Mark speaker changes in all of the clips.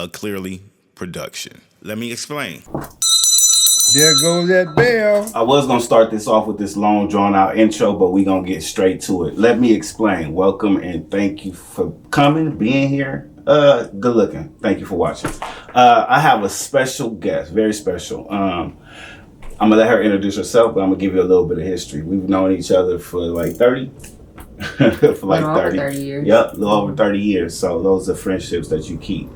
Speaker 1: a Clearly production. Let me explain.
Speaker 2: There goes that bell.
Speaker 3: I was going to start this off with this long, drawn-out intro, but we're going to get straight to it. Let me explain. Welcome and thank you for coming, being here. Good looking. Thank you for watching. I have a special guest, very special. I'm going to let her introduce herself, but I'm going to give you a little bit of history. We've known each other for like 30. For like
Speaker 4: 30 years.
Speaker 3: Yep, a little over 30 years. So those are friendships that you keep.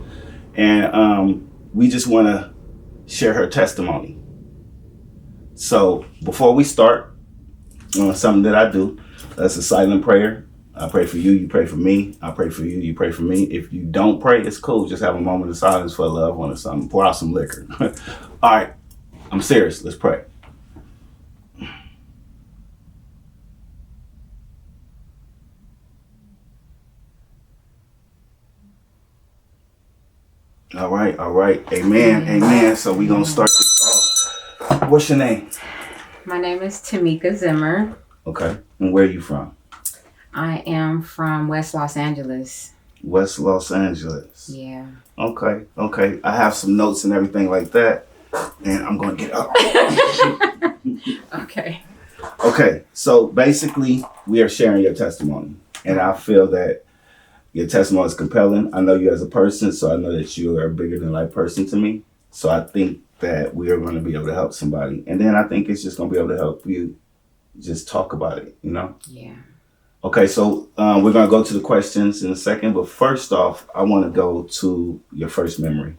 Speaker 3: And we just want to share her testimony. So before we start, something that I do, that's a silent prayer. I pray for you, you pray for me. I pray for you, you pray for me. If you don't pray, it's cool. Just have a moment of silence for a loved one or something. Pour out some liquor. All right, I'm serious. Let's pray. All right. Amen. So we're going to start this off. What's your name?
Speaker 4: My name is Tamika Zimmer.
Speaker 3: Okay. And where are you from?
Speaker 4: I am from West Los Angeles.
Speaker 3: West Los Angeles.
Speaker 4: Yeah.
Speaker 3: Okay. I have some notes and everything like that. And I'm going to get up.
Speaker 4: Okay.
Speaker 3: Okay. So basically, we are sharing your testimony. And I feel that your testimony is compelling. I know you as a person, so I know that you are a bigger than life person to me. So I think that we are going to be able to help somebody. And then I think it's just going to be able to help you just talk about it, you know?
Speaker 4: Yeah.
Speaker 3: Okay, so we're going to go to the questions in a second. But first off, I want to go to your first memory.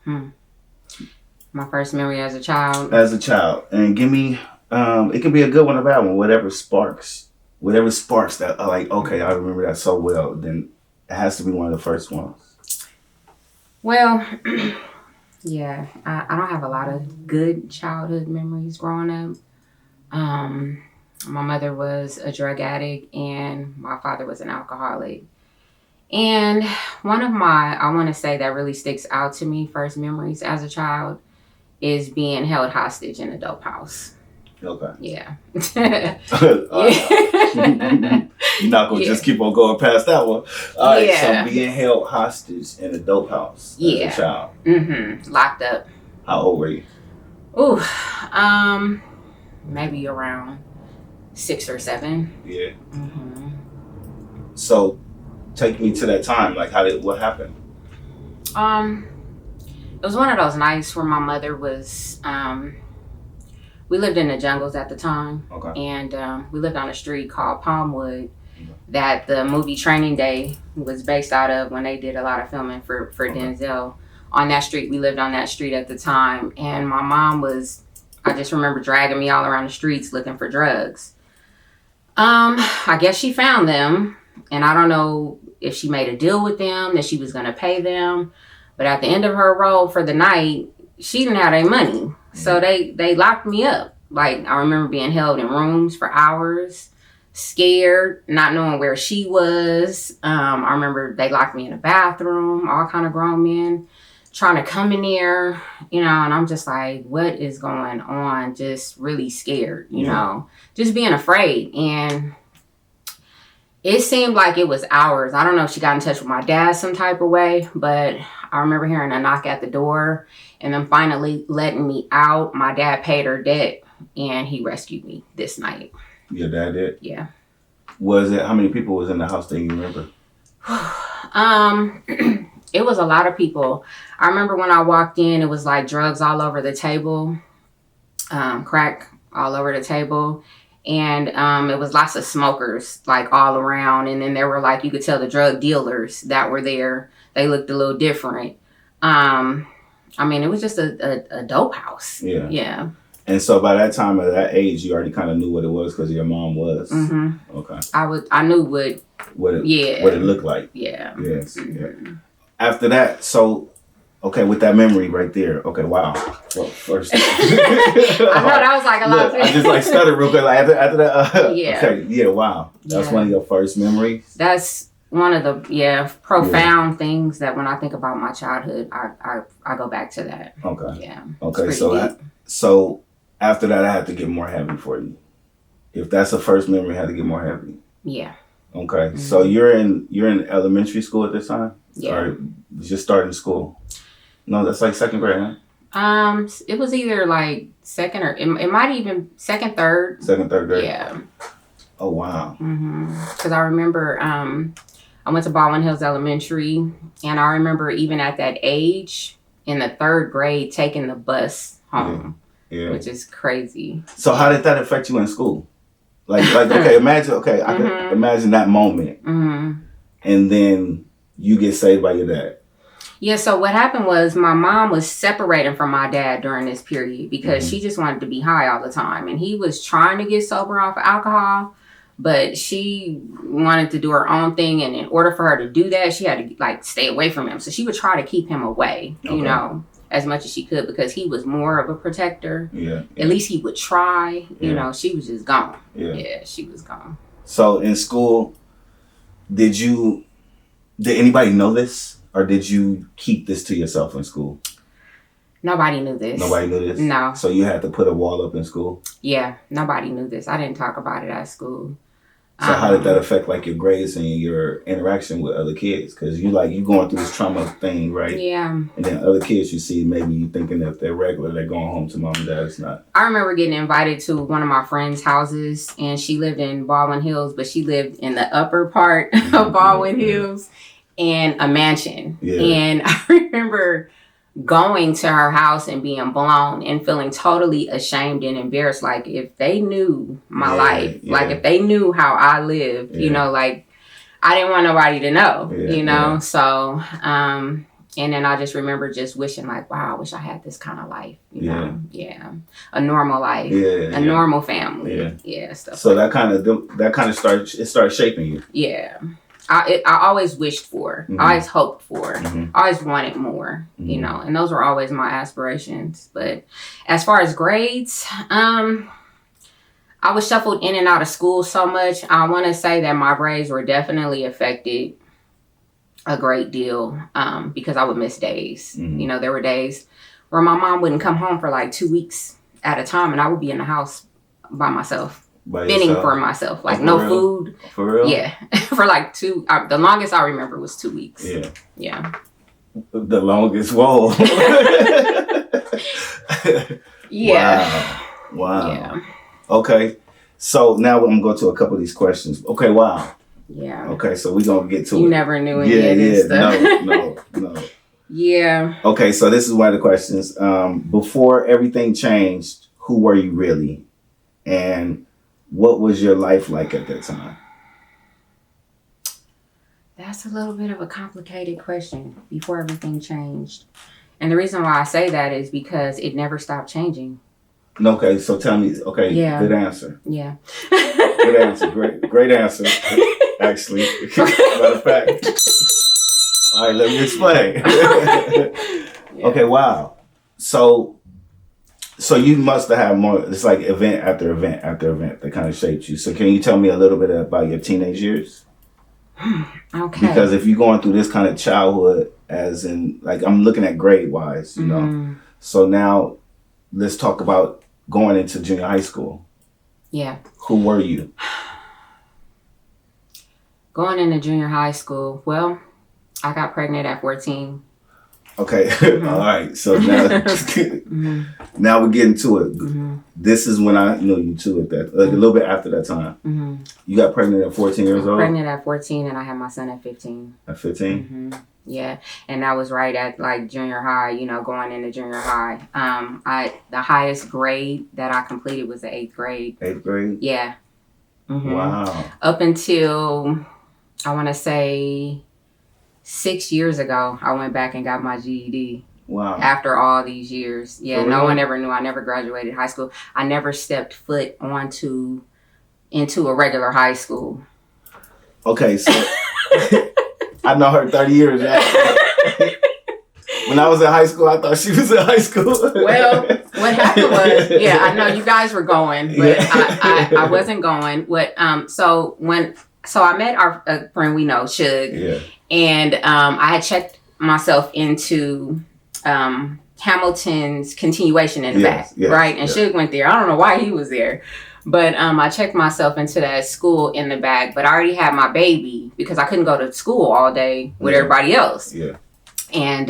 Speaker 4: My first memory as a child.
Speaker 3: As a child. And give me, it can be a good one or a bad one, whatever sparks that are like, okay, I remember that so well, then it has to be one of the first ones.
Speaker 4: Well, yeah, I don't have a lot of good childhood memories growing up. My mother was a drug addict and my father was an alcoholic. And one of I want to say that really sticks out to me, first memories as a child, is being held hostage in a dope house.
Speaker 3: Okay.
Speaker 4: Yeah.
Speaker 3: You're not going to just keep on going past that one. All right,
Speaker 4: Yeah.
Speaker 3: so being held hostage in a dope house as a child.
Speaker 4: Mm-hmm. Locked up.
Speaker 3: How old were you?
Speaker 4: Ooh, maybe around 6 or 7.
Speaker 3: Yeah.
Speaker 4: Mm-hmm.
Speaker 3: So take me to that time. Like, what happened?
Speaker 4: It was one of those nights where my mother was, we lived in the jungles at the time.
Speaker 3: Okay.
Speaker 4: And we lived on a street called Palmwood that the movie Training Day was based out of when they did a lot of filming for Denzel. On that street, we lived on that street at the time. And my mom I just remember dragging me all around the streets looking for drugs. I guess she found them. And I don't know if she made a deal with them that she was going to pay them. But at the end of her role for the night, she didn't have any money. So they locked me up. Like, I remember being held in rooms for hours, scared, not knowing where she was. I remember they locked me in a bathroom, all kind of grown men trying to come in there, and I'm just like, what is going on? Just really scared, you know, just being afraid. And it seemed like it was hours. I don't know if she got in touch with my dad some type of way, but I remember hearing a knock at the door and then finally letting me out. My dad paid her debt and he rescued me this night.
Speaker 3: Your dad did?
Speaker 4: Yeah.
Speaker 3: How many people was in the house that you remember?
Speaker 4: It was a lot of people. I remember when I walked in, it was like drugs all over the table, crack all over the table. And it was lots of smokers like all around. And then there were you could tell the drug dealers that were there. They looked a little different. It was just a dope house.
Speaker 3: Yeah.
Speaker 4: Yeah.
Speaker 3: And so by that time, at that age, you already kind of knew what it was because your mom was.
Speaker 4: Mm-hmm.
Speaker 3: Okay.
Speaker 4: I knew what it
Speaker 3: looked like.
Speaker 4: Yeah.
Speaker 3: Yes.
Speaker 4: Mm-hmm.
Speaker 3: Yeah. After that, so, okay, with that memory right there. Okay, wow. Well, first.
Speaker 4: I know that was like a lot.
Speaker 3: I just stuttered real quick. After that.
Speaker 4: Yeah.
Speaker 3: Okay. Yeah. Wow. That's one of your first memories.
Speaker 4: That's one of the profound things that when I think about my childhood, I go back to that.
Speaker 3: Okay.
Speaker 4: Yeah.
Speaker 3: Okay. So after that, I had to get more heavy for you. If that's the first memory, I had to get more heavy.
Speaker 4: Yeah.
Speaker 3: Okay. Mm-hmm. So you're in elementary school at this time?
Speaker 4: Yeah.
Speaker 3: Or just starting school? No, that's like second grade, huh?
Speaker 4: It was either like second or it might even second, third.
Speaker 3: Second, third grade.
Speaker 4: Yeah.
Speaker 3: Oh wow.
Speaker 4: Because I remember I went to Baldwin Hills Elementary, and I remember even at that age in the third grade taking the bus home, which is crazy.
Speaker 3: So how did that affect you in school? Like okay, imagine I can imagine that moment, and then you get saved by your dad.
Speaker 4: Yeah, so what happened was my mom was separating from my dad during this period because she just wanted to be high all the time. And he was trying to get sober off of alcohol, but she wanted to do her own thing. And in order for her to do that, she had to like stay away from him. So she would try to keep him away, you know, as much as she could because he was more of a protector.
Speaker 3: Yeah.
Speaker 4: At least he would try. You know, she was just gone. Yeah, she was gone.
Speaker 3: So in school, did anybody know this? Or did you keep this to yourself in school?
Speaker 4: Nobody knew this.
Speaker 3: Nobody knew this?
Speaker 4: No.
Speaker 3: So you had to put a wall up in school?
Speaker 4: Yeah, nobody knew this. I didn't talk about it at school.
Speaker 3: So how did that affect like your grades and your interaction with other kids? Because you going through this trauma thing, right?
Speaker 4: Yeah.
Speaker 3: And then other kids you see, maybe you thinking if they're regular, they're going home to mom and dad. It's not.
Speaker 4: I remember getting invited to one of my friend's houses, and she lived in Baldwin Hills, but she lived in the upper part of Baldwin Hills in a mansion. Yeah. And I remember going to her house and being blown and feeling totally ashamed and embarrassed. Like if they knew my life, like if they knew how I lived, you know, like I didn't want nobody to know, you know? So, and then I just remember just wishing like, wow, I wish I had this kind of life, you know? Yeah. A normal life, a normal family. Yeah. Stuff
Speaker 3: so
Speaker 4: like
Speaker 3: that kind of started shaping you.
Speaker 4: Yeah. I always wished for, I always hoped for, I always wanted more, you know, and those were always my aspirations. But as far as grades, I was shuffled in and out of school so much. I want to say that my grades were definitely affected a great deal because I would miss days. You know, there were days where my mom wouldn't come home for like 2 weeks at a time, and I would be in the house by myself. Fending for myself, like no food.
Speaker 3: For real?
Speaker 4: Yeah, for like the longest I remember was 2 weeks. Yeah.
Speaker 3: The longest, whoa.
Speaker 4: Yeah.
Speaker 3: Wow.
Speaker 4: Yeah.
Speaker 3: Okay, so now I'm going to go to a couple of these questions. Okay, wow.
Speaker 4: Yeah.
Speaker 3: Okay, so we're going to get to it.
Speaker 4: You never knew any of this stuff.
Speaker 3: No.
Speaker 4: Yeah.
Speaker 3: Okay, so this is one of the questions. Before everything changed, who were you really? And what was your life like at that time?
Speaker 4: That's a little bit of a complicated question. Before everything changed. And the reason why I say that is because it never stopped changing.
Speaker 3: Okay, so tell me. Okay, good answer.
Speaker 4: Yeah.
Speaker 3: Good answer. Great answer. Actually, matter of fact. All right, let me explain. Okay, wow. So you must have had more. It's like event after event after event that kind of shaped you. So can you tell me a little bit about your teenage years?
Speaker 4: Okay.
Speaker 3: Because if you're going through this kind of childhood, as in like I'm looking at grade wise, you know. So now let's talk about going into junior high school. Yeah. Who were you?
Speaker 4: Going into junior high school, well, I got pregnant at 14.
Speaker 3: Okay, all right. So now, now we're getting to it. This is when I knew you too. At that, like a little bit after that time, you got pregnant at 14 years old.
Speaker 4: Pregnant at 14, and I had my son at 15.
Speaker 3: At 15.
Speaker 4: Yeah, and that was right at like junior high. You know, going into junior high. The highest grade that I completed was the 8th grade.
Speaker 3: 8th grade.
Speaker 4: Yeah.
Speaker 3: Wow.
Speaker 4: Up until I want to say 6 years ago, I went back and got my GED.
Speaker 3: Wow.
Speaker 4: After all these years. Yeah, no one ever knew. I never graduated high school. I never stepped foot into a regular high school.
Speaker 3: Okay, so I know her 30 years. When I was in high school, I thought she was in high school.
Speaker 4: Well, what happened was, yeah, I know you guys were going, but I wasn't going. So I met our friend we know, Shug. Yeah. And I had checked myself into Hamilton's continuation in the back, right? And Shug went there. I don't know why he was there. But I checked myself into that school in the back. But I already had my baby because I couldn't go to school all day with everybody else. Yeah. And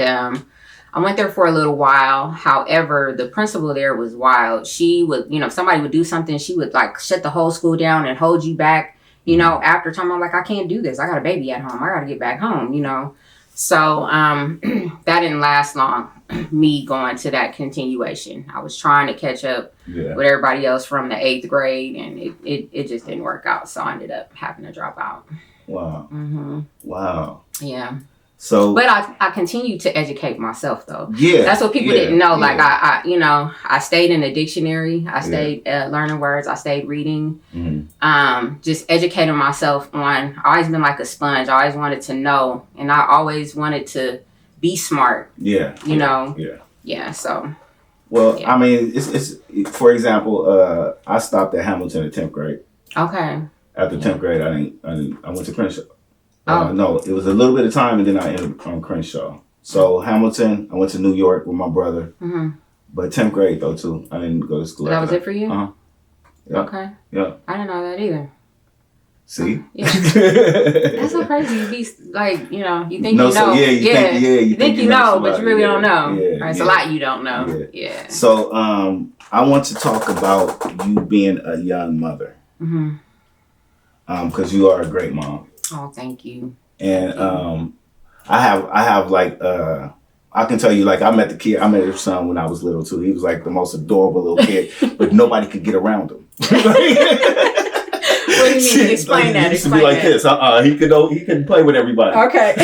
Speaker 4: I went there for a little while. However, the principal there was wild. She would, you know, if somebody would do something, she would like shut the whole school down and hold you back. You know, after time, I'm like, I can't do this. I got a baby at home. I got to get back home, you know. So that didn't last long, me going to that continuation. I was trying to catch up with everybody else from the 8th grade, and it just didn't work out. So I ended up having to drop out.
Speaker 3: Wow.
Speaker 4: Mm-hmm.
Speaker 3: Wow.
Speaker 4: Yeah.
Speaker 3: So,
Speaker 4: but I continued to educate myself, though.
Speaker 3: Yeah.
Speaker 4: That's what people didn't know. Like, I you know, I stayed in the dictionary. I stayed learning words. I stayed reading. Mm-hmm. Just educating myself on, I always been like a sponge. I always wanted to know. And I always wanted to be smart. Yeah. You know? Yeah. Yeah, so.
Speaker 3: Well, I mean, it's for example, I stopped at Hamilton at 10th grade.
Speaker 4: Okay.
Speaker 3: After 10th grade, I went to Crenshaw. No, it was a little bit of time, and then I ended up on Crenshaw. So Hamilton, I went to New York with my brother. Mm-hmm. But 10th grade, though, too. I didn't go to school.
Speaker 4: That was it for you?
Speaker 3: Uh-huh. Yeah.
Speaker 4: Okay.
Speaker 3: Yeah.
Speaker 4: I didn't know that either.
Speaker 3: See?
Speaker 4: Yeah. That's so crazy. You be like, you know, you think you know.
Speaker 3: So, you think you know,
Speaker 4: but you really don't know.
Speaker 3: Yeah,
Speaker 4: right? It's a lot you don't know. Yeah.
Speaker 3: So I want to talk about you being a young mother. Mm-hmm. Because you are a great mom.
Speaker 4: Oh, thank you.
Speaker 3: And I have like I can tell you, like, I met your son when I was little too. He was like the most adorable little kid, but nobody could get around him.
Speaker 4: What do you mean? Explain that.
Speaker 3: He used to be like this. He couldn't play with everybody.
Speaker 4: Okay.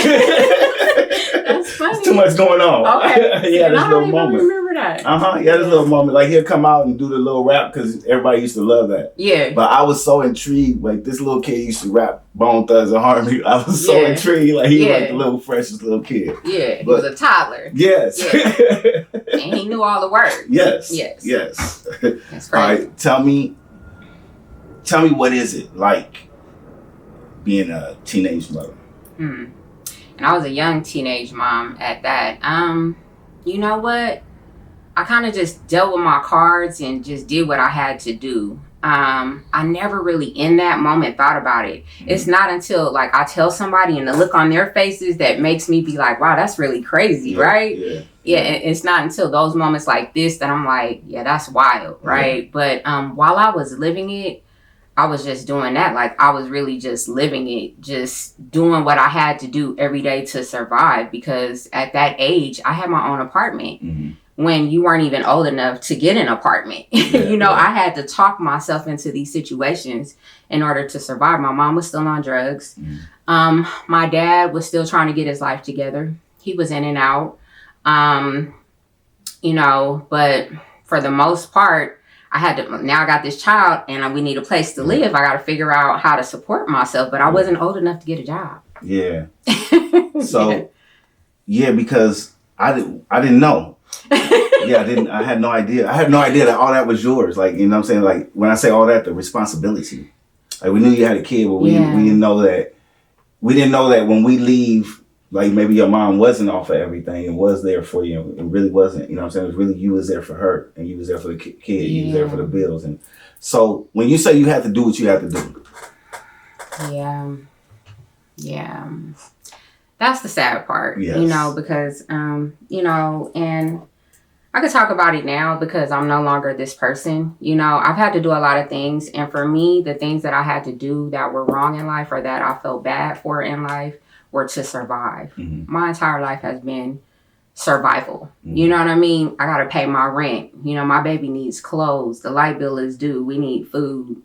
Speaker 4: That's funny.
Speaker 3: There's too much going on.
Speaker 4: Okay.
Speaker 3: Yeah, this little moment.
Speaker 4: Remember that.
Speaker 3: Yeah, this little moment. Like, he'll come out and do the little rap because everybody used to love that.
Speaker 4: Yeah.
Speaker 3: But I was so intrigued. Like, this little kid used to rap Bone Thugs and Harmony. I was so intrigued. Like, he was like the little freshest little kid.
Speaker 4: Yeah. He was a toddler.
Speaker 3: Yes.
Speaker 4: Yeah. And he knew all the words.
Speaker 3: Yes.
Speaker 4: That's crazy.
Speaker 3: All right. Tell me what is it like being a teenage mother?
Speaker 4: And I was a young teenage mom at that. You know what? I kind of just dealt with my cards and just did what I had to do. I never really in that moment thought about it. It's not until like I tell somebody and the look on their faces that makes me be like, wow, that's really crazy, right? Yeah. It's not until those moments like this that I'm like, yeah, that's wild, right? But while I was living it, I was just doing that. Like, I was really just living it, just doing what I had to do every day to survive. Because at that age, I had my own apartment. Mm-hmm. When you weren't even old enough to get an apartment. I had to talk myself into these situations in order to survive. My mom was still on drugs. Mm-hmm. My dad was still trying to get his life together. He was in and out. But for the most part, now I got this child and we need a place to live. I got to figure out how to support myself, but I wasn't old enough to get a job.
Speaker 3: Yeah. So, because I didn't know. I had no idea. I had no idea that all that was yours. Like, you know what I'm saying? Like, when I say all that, the responsibility. Like, we knew you had a kid, but we didn't know that. We didn't know that when we leave, like, maybe your mom wasn't off of everything and was there for you. It really wasn't. You know what I'm saying? It was really you was there for her and you was there for the kid. You was there for the bills. And so when you say you had to do what you had to do.
Speaker 4: Yeah. That's the sad part,
Speaker 3: yes.
Speaker 4: Because, and I could talk about it now because I'm no longer this person. I've had to do a lot of things. And for me, the things that I had to do that were wrong in life or that I felt bad for in life were to survive. Mm-hmm. My entire life has been survival. Mm-hmm. You know what I mean? I got to pay my rent. My baby needs clothes. The light bill is due. We need food,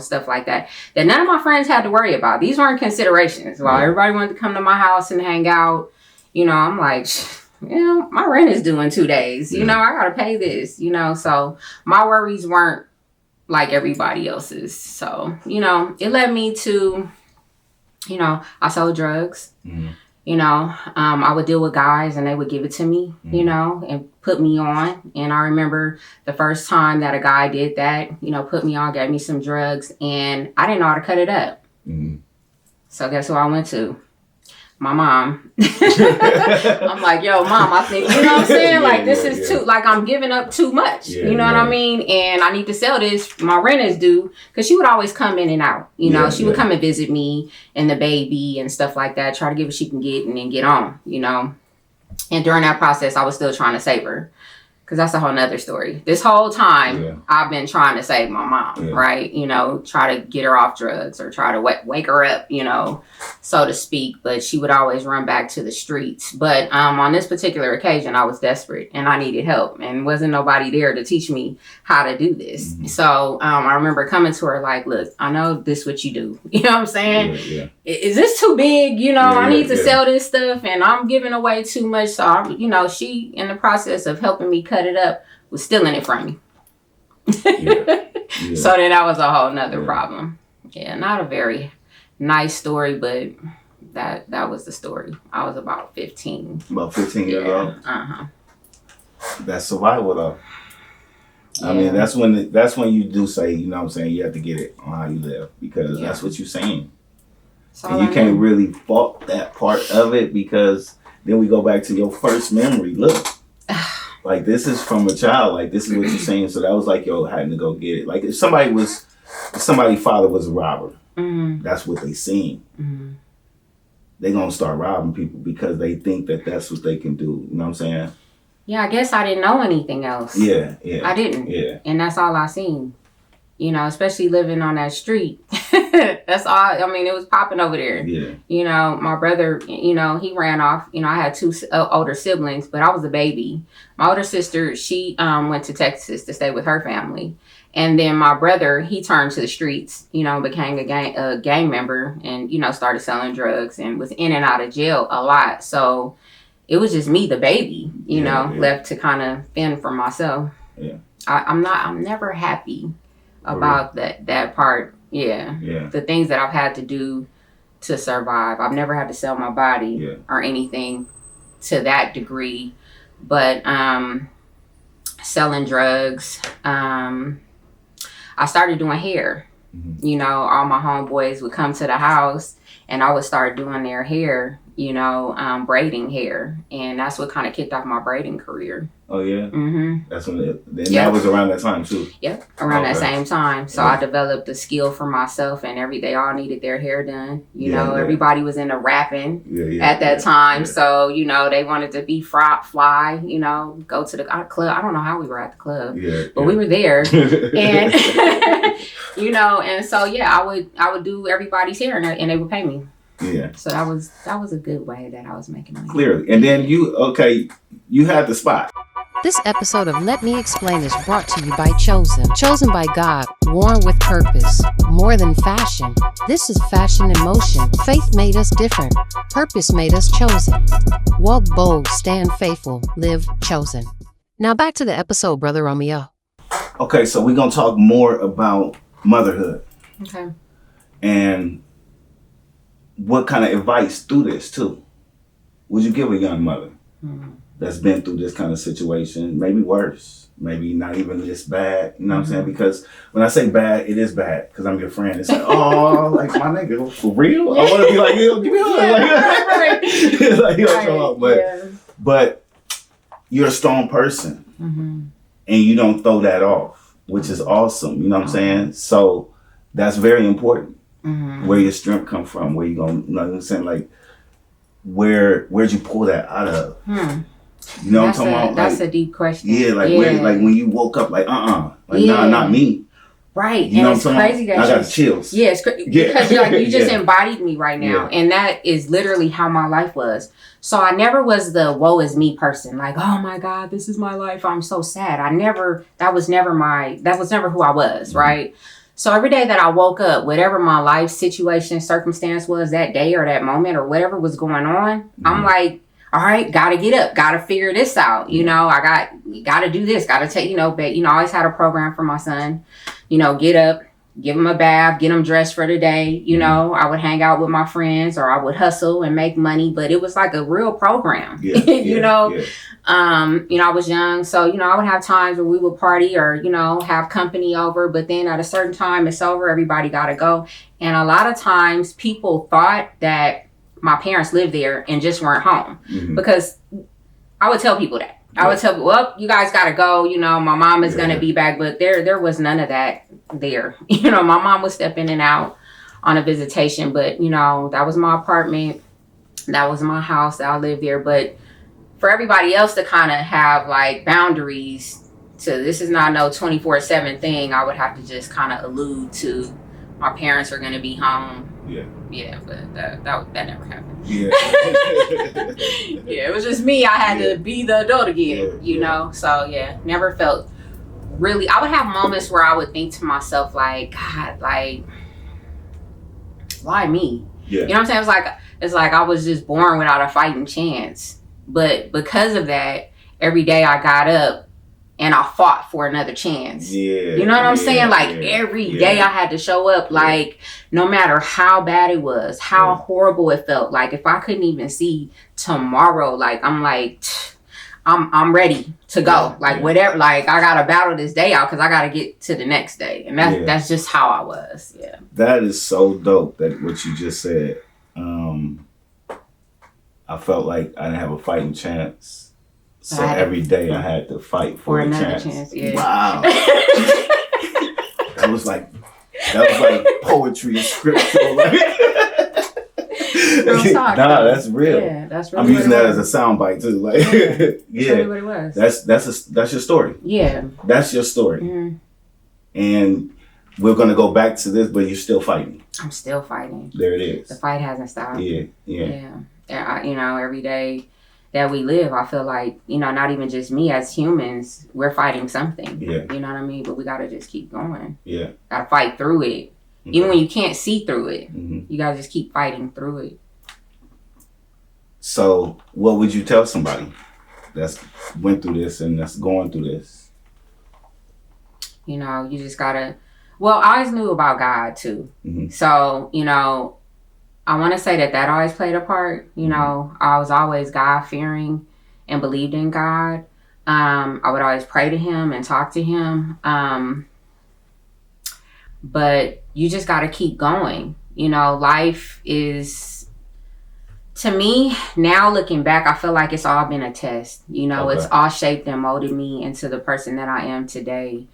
Speaker 4: stuff like that. That none of my friends had to worry about. These weren't considerations. While everybody wanted to come to my house and hang out, I'm like, my rent is due in 2 days. I got to pay this, So my worries weren't like everybody else's. So, it led me to, I sold drugs. Mm-hmm. I would deal with guys and they would give it to me, and put me on. And I remember the first time that a guy did that, put me on, gave me some drugs, and I didn't know how to cut it up. Mm-hmm. So guess who I went to? My mom. I'm like, yo, mom, I think, what I'm saying? This is too, like, I'm giving up too much. What I mean? And I need to sell this. My rent is due. Because she would always come in and out. She would come and visit me and the baby and stuff like that. Try to get what she can get and then get on, And during that process, I was still trying to save her. Because that's a whole nother story. This whole time, I've been trying to save my mom, right? You know, try to get her off drugs or try to wake her up, you know, so to speak. But she would always run back to the streets. But on this particular occasion, I was desperate and I needed help. And wasn't nobody there to teach me how to do this. Mm-hmm. So I remember coming to her like, look, I know this is what you do. You know what I'm saying? Is this too big? You know, I need to sell this stuff and I'm giving away too much. So, you know, she, in the process of helping me cut it up, was stealing it from me. So then that was a whole nother problem. Yeah, not a very nice story, but that was the story. I was about 15.
Speaker 3: About 15 years old?
Speaker 4: Uh-huh.
Speaker 3: That's survival though. I mean, that's when you do say, you know what I'm saying, you have to get it on how you live, because that's what you're saying. So and you can't really fault that part of it, because then we go back to your first memory. Look, like this is from a child. Like this is what you're saying. So that was like, yo, having to go get it. Like if somebody's father was a robber, that's what they seen. They gonna start robbing people because they think that that's what they can do. You know what I'm saying?
Speaker 4: Yeah, I guess I didn't know anything else.
Speaker 3: Yeah.
Speaker 4: I didn't.
Speaker 3: Yeah.
Speaker 4: And that's all I seen. You know, especially living on that street. That's all. I mean, it was popping over there.
Speaker 3: Yeah.
Speaker 4: You know, my brother, you know, he ran off. You know, I had two older siblings, but I was a baby. My older sister, she went to Texas to stay with her family. And then my brother, he turned to the streets, you know, became a gang member and, you know, started selling drugs and was in and out of jail a lot. So it was just me, the baby, you know, left to kind of fend for myself.
Speaker 3: Yeah.
Speaker 4: I'm never happy about that part. Yeah. The things that I've had to do to survive. I've never had to sell my body or anything to that degree. But selling drugs, I started doing hair. You know, all my homeboys would come to the house and I would start doing their hair, you know, braiding hair. And that's what kind of kicked off my braiding career.
Speaker 3: Oh, yeah? That's when that was around that time, too?
Speaker 4: Yep, around that same time. So I developed a skill for myself, and they all needed their hair done. You know, everybody was into rapping at that time. So, you know, they wanted to be fly, you know, go to the club. I don't know how we were at the club, but we were there. And, you know, and so, I would do everybody's hair, and they would pay me.
Speaker 3: Yeah.
Speaker 4: So that was a good way that I was making money.
Speaker 3: Clearly. And then you had the spot.
Speaker 5: This episode of Let Me Explain is brought to you by Chosen. Chosen by God, worn with purpose. More than fashion. This is fashion in motion. Faith made us different. Purpose made us chosen. Walk bold, stand faithful, live chosen. Now back to the episode, Brother Romeo.
Speaker 3: Okay, so we're going to talk more about motherhood.
Speaker 4: Okay.
Speaker 3: And what kind of advice through this, too, would you give a young mother that's been through this kind of situation? Maybe worse. Maybe not even this bad. You know what I'm saying? Because when I say bad, it is bad. Because I'm your friend. It's like, oh, like, my nigga, for real? I want to be like, yo, give me a hug. Like, yo, show up. But you're a strong person. And you don't throw that off, which is awesome. You know what I'm saying? So that's very important. Where your strength come from, where you going, you know what I'm saying? Like, where'd you pull that out of? You know what I'm talking about?
Speaker 4: That's a deep question.
Speaker 3: Yeah, where, like when you woke up, like, nah, not me.
Speaker 4: Right.
Speaker 3: You know
Speaker 4: and it's crazy that
Speaker 3: I got the chills.
Speaker 4: Yeah, it's because you just embodied me right now. And that is literally how my life was. So I never was the woe is me person. Like, oh my God, this is my life. I'm so sad. That was never who I was, right? So every day that I woke up, whatever my life situation, circumstance was that day or that moment or whatever was going on, I'm like, all right, gotta get up, gotta figure this out. You know, I gotta do this, gotta take, you know, but, you know, I always had a program for my son, you know, get up, give him a bath, get him dressed for the day. You know, I would hang out with my friends or I would hustle and make money, but it was like a real program, you know, I was young. So, you know, I would have times where we would party or, you know, have company over, but then at a certain time it's over, everybody got to go. And a lot of times people thought that my parents lived there and just weren't home because I would tell people that. I would tell people, well, you guys got to go. You know, my mom is going to be back. But there was none of that there. You know, my mom would step in and out on a visitation. But, you know, that was my apartment. That was my house. I lived there. But for everybody else to kind of have like boundaries to this is not no 24/7 thing, I would have to just kind of allude to my parents are going to be home. Yeah, but that never happened.
Speaker 3: Yeah.
Speaker 4: Yeah, it was just me. I had to be the adult again, you know? So, yeah, never felt really. I would have moments where I would think to myself, like, God, like, why me?
Speaker 3: Yeah.
Speaker 4: You know what I'm saying? It's like I was just born without a fighting chance. But because of that, every day I got up and I fought for another chance.
Speaker 3: Yeah.
Speaker 4: You know what I'm saying? Like every day I had to show up, like no matter how bad it was, how horrible it felt. Like if I couldn't even see tomorrow, like I'm ready to go. Like whatever, like I gotta battle this day out because I gotta get to the next day. And that's just how I was. Yeah.
Speaker 3: That is so dope that what you just said. I felt like I didn't have a fighting chance. So every day I had to fight for another chance.
Speaker 4: Yeah.
Speaker 3: Wow. that was like poetry and scriptural. Nah, that's real.
Speaker 4: Yeah, that's real.
Speaker 3: I'm using that as a soundbite too. Like, yeah,
Speaker 4: really what it was.
Speaker 3: That's your story.
Speaker 4: Yeah,
Speaker 3: that's your story.
Speaker 4: Mm-hmm.
Speaker 3: And we're gonna go back to this, but you're still fighting.
Speaker 4: I'm still fighting.
Speaker 3: There it is.
Speaker 4: The fight hasn't stopped.
Speaker 3: Yeah.
Speaker 4: You know, every day that we live, I feel like, you know, not even just me as humans, we're fighting something.
Speaker 3: Yeah.
Speaker 4: You know what I mean? But we gotta just keep going.
Speaker 3: Yeah.
Speaker 4: Gotta fight through it. Mm-hmm. Even when you can't see through it, you gotta just keep fighting through it.
Speaker 3: So, what would you tell somebody that's went through this and that's going through this?
Speaker 4: You know, you just gotta. Well, I always knew about God too. Mm-hmm. So, you know, I want to say that always played a part. You know, I was always God-fearing and believed in God. I would always pray to him and talk to him. But you just got to keep going. You know, life is, to me, now looking back, I feel like it's all been a test. You know, It's all shaped and molded me into the person that I am today.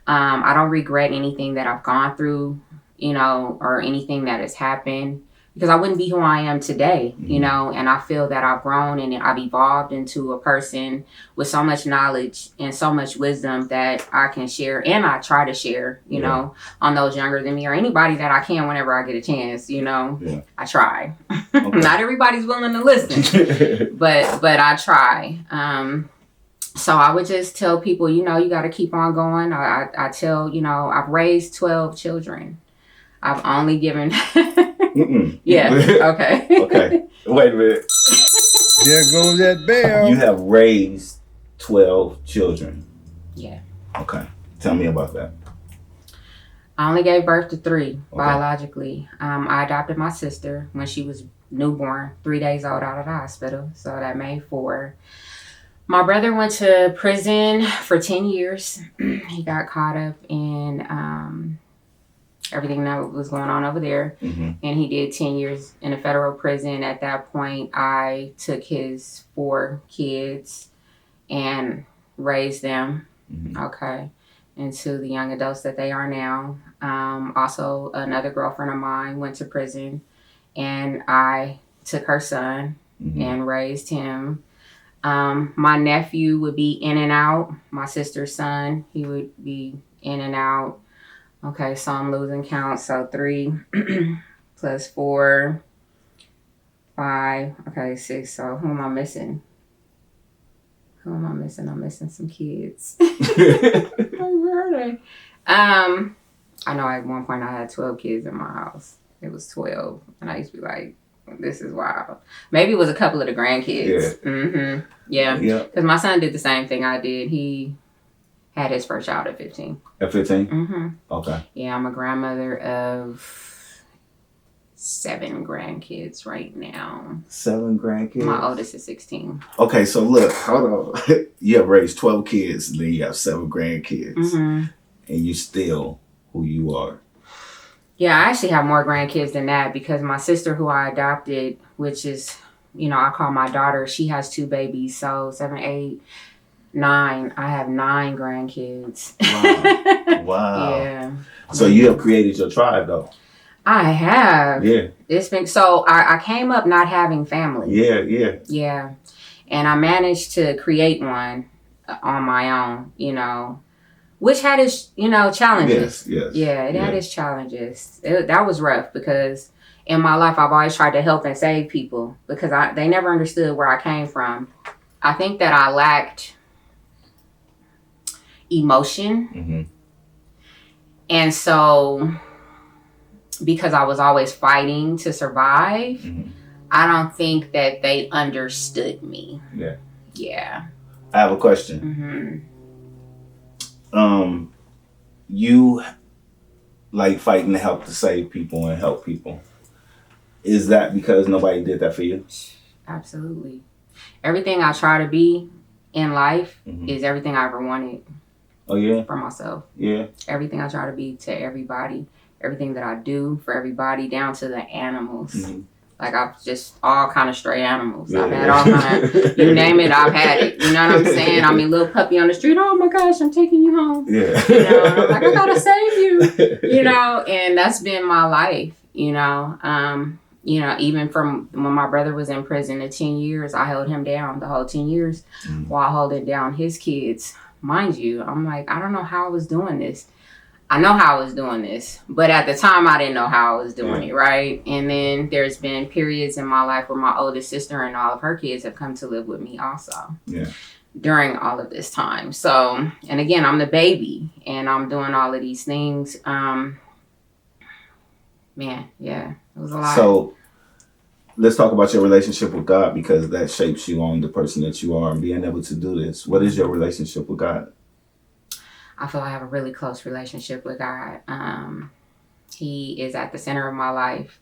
Speaker 4: I don't regret anything that I've gone through, you know, or anything that has happened. Because I wouldn't be who I am today, you know, and I feel that I've grown and I've evolved into a person with so much knowledge and so much wisdom that I can share, and I try to share, you know, on those younger than me or anybody that I can whenever I get a chance, you know. I try. Not everybody's willing to listen, but I try. So I would just tell people, you know, you got to keep on going. I tell, you know, I've raised 12 children. I've only given... Yeah. Okay.
Speaker 3: Okay. Wait a minute.
Speaker 2: There goes that bell.
Speaker 3: You have raised 12 children.
Speaker 4: Yeah.
Speaker 3: Okay. Tell me about that.
Speaker 4: I only gave birth to 3 biologically. I adopted my sister when she was newborn, 3 days old out of the hospital. So that made 4. My brother went to prison for 10 years. He got caught up in everything that was going on over there. And he did 10 years in a federal prison. At that point, I took his 4 kids and raised them, into the young adults that they are now. Also, another girlfriend of mine went to prison, and I took her son and raised him. My nephew would be in and out. My sister's son, he would be in and out. Okay, so I'm losing count. So 3 plus 4, 5. Okay, 6. So who am I missing? I'm missing some kids. Where are they? I know at one point I had 12 kids in my house. It was 12. And I used to be like, this is wild. Maybe it was a couple of the grandkids. Yeah. Because my son did the same thing I did. He had his first child at 15.
Speaker 3: At 15? Okay.
Speaker 4: Yeah, I'm a grandmother of 7 grandkids right now.
Speaker 3: 7 grandkids?
Speaker 4: My oldest is 16.
Speaker 3: Okay, so look, hold on. You have raised 12 kids, and then you have 7 grandkids. And you still who you are.
Speaker 4: Yeah, I actually have more grandkids than that because my sister who I adopted, which is, you know, I call my daughter, she has 2 babies. So 7, 8, 9. I have 9 grandkids.
Speaker 3: Wow.
Speaker 4: Yeah.
Speaker 3: So you have created your tribe, though.
Speaker 4: I have.
Speaker 3: Yeah.
Speaker 4: It's been so. I came up not having family.
Speaker 3: Yeah.
Speaker 4: Yeah, And I managed to create one on my own, which had its, challenges.
Speaker 3: Yes.
Speaker 4: Yeah, it had its challenges. That was rough because in my life, I've always tried to help and save people because they never understood where I came from. I think that I lacked emotion.
Speaker 3: Mm-hmm.
Speaker 4: And so, because I was always fighting to survive,
Speaker 3: Mm-hmm.
Speaker 4: I don't think that they understood me.
Speaker 3: Yeah.
Speaker 4: Yeah.
Speaker 3: I have a question.
Speaker 4: Mm-hmm.
Speaker 3: You like fighting to help to save people and help people. Is that because nobody did that for you?
Speaker 4: Absolutely. Everything I try to be in life
Speaker 3: Mhm.
Speaker 4: is everything I ever wanted
Speaker 3: Oh yeah,
Speaker 4: for myself.
Speaker 3: yeah.
Speaker 4: Everything I try to be to everybody. Everything that I do for everybody, down to the animals.
Speaker 3: Mhm.
Speaker 4: Like I've just all kind of stray animals.
Speaker 3: Yeah.
Speaker 4: I've had all kind of, you name it, I've had it. You know what I'm saying? I mean, little puppy on the street. Oh my gosh, I'm taking you home.
Speaker 3: Yeah.
Speaker 4: And I'm like, I gotta save you. And that's been my life. Even from when my brother was in prison the 10 years, I held him down the whole 10 years while holding down his kids. Mind you, I'm like, I don't know how I was doing this. I know how I was doing this, but at the time I didn't know how I was doing it, right? And then there's been periods in my life where my oldest sister and all of her kids have come to live with me also.
Speaker 3: Yeah.
Speaker 4: During all of this time. So, and again, I'm the baby and I'm doing all of these things. It was a lot.
Speaker 3: So let's talk about your relationship with God because that shapes you on the person that you are and being able to do this. What is your relationship with God?
Speaker 4: I feel I have a really close relationship with God. He is at the center of my life,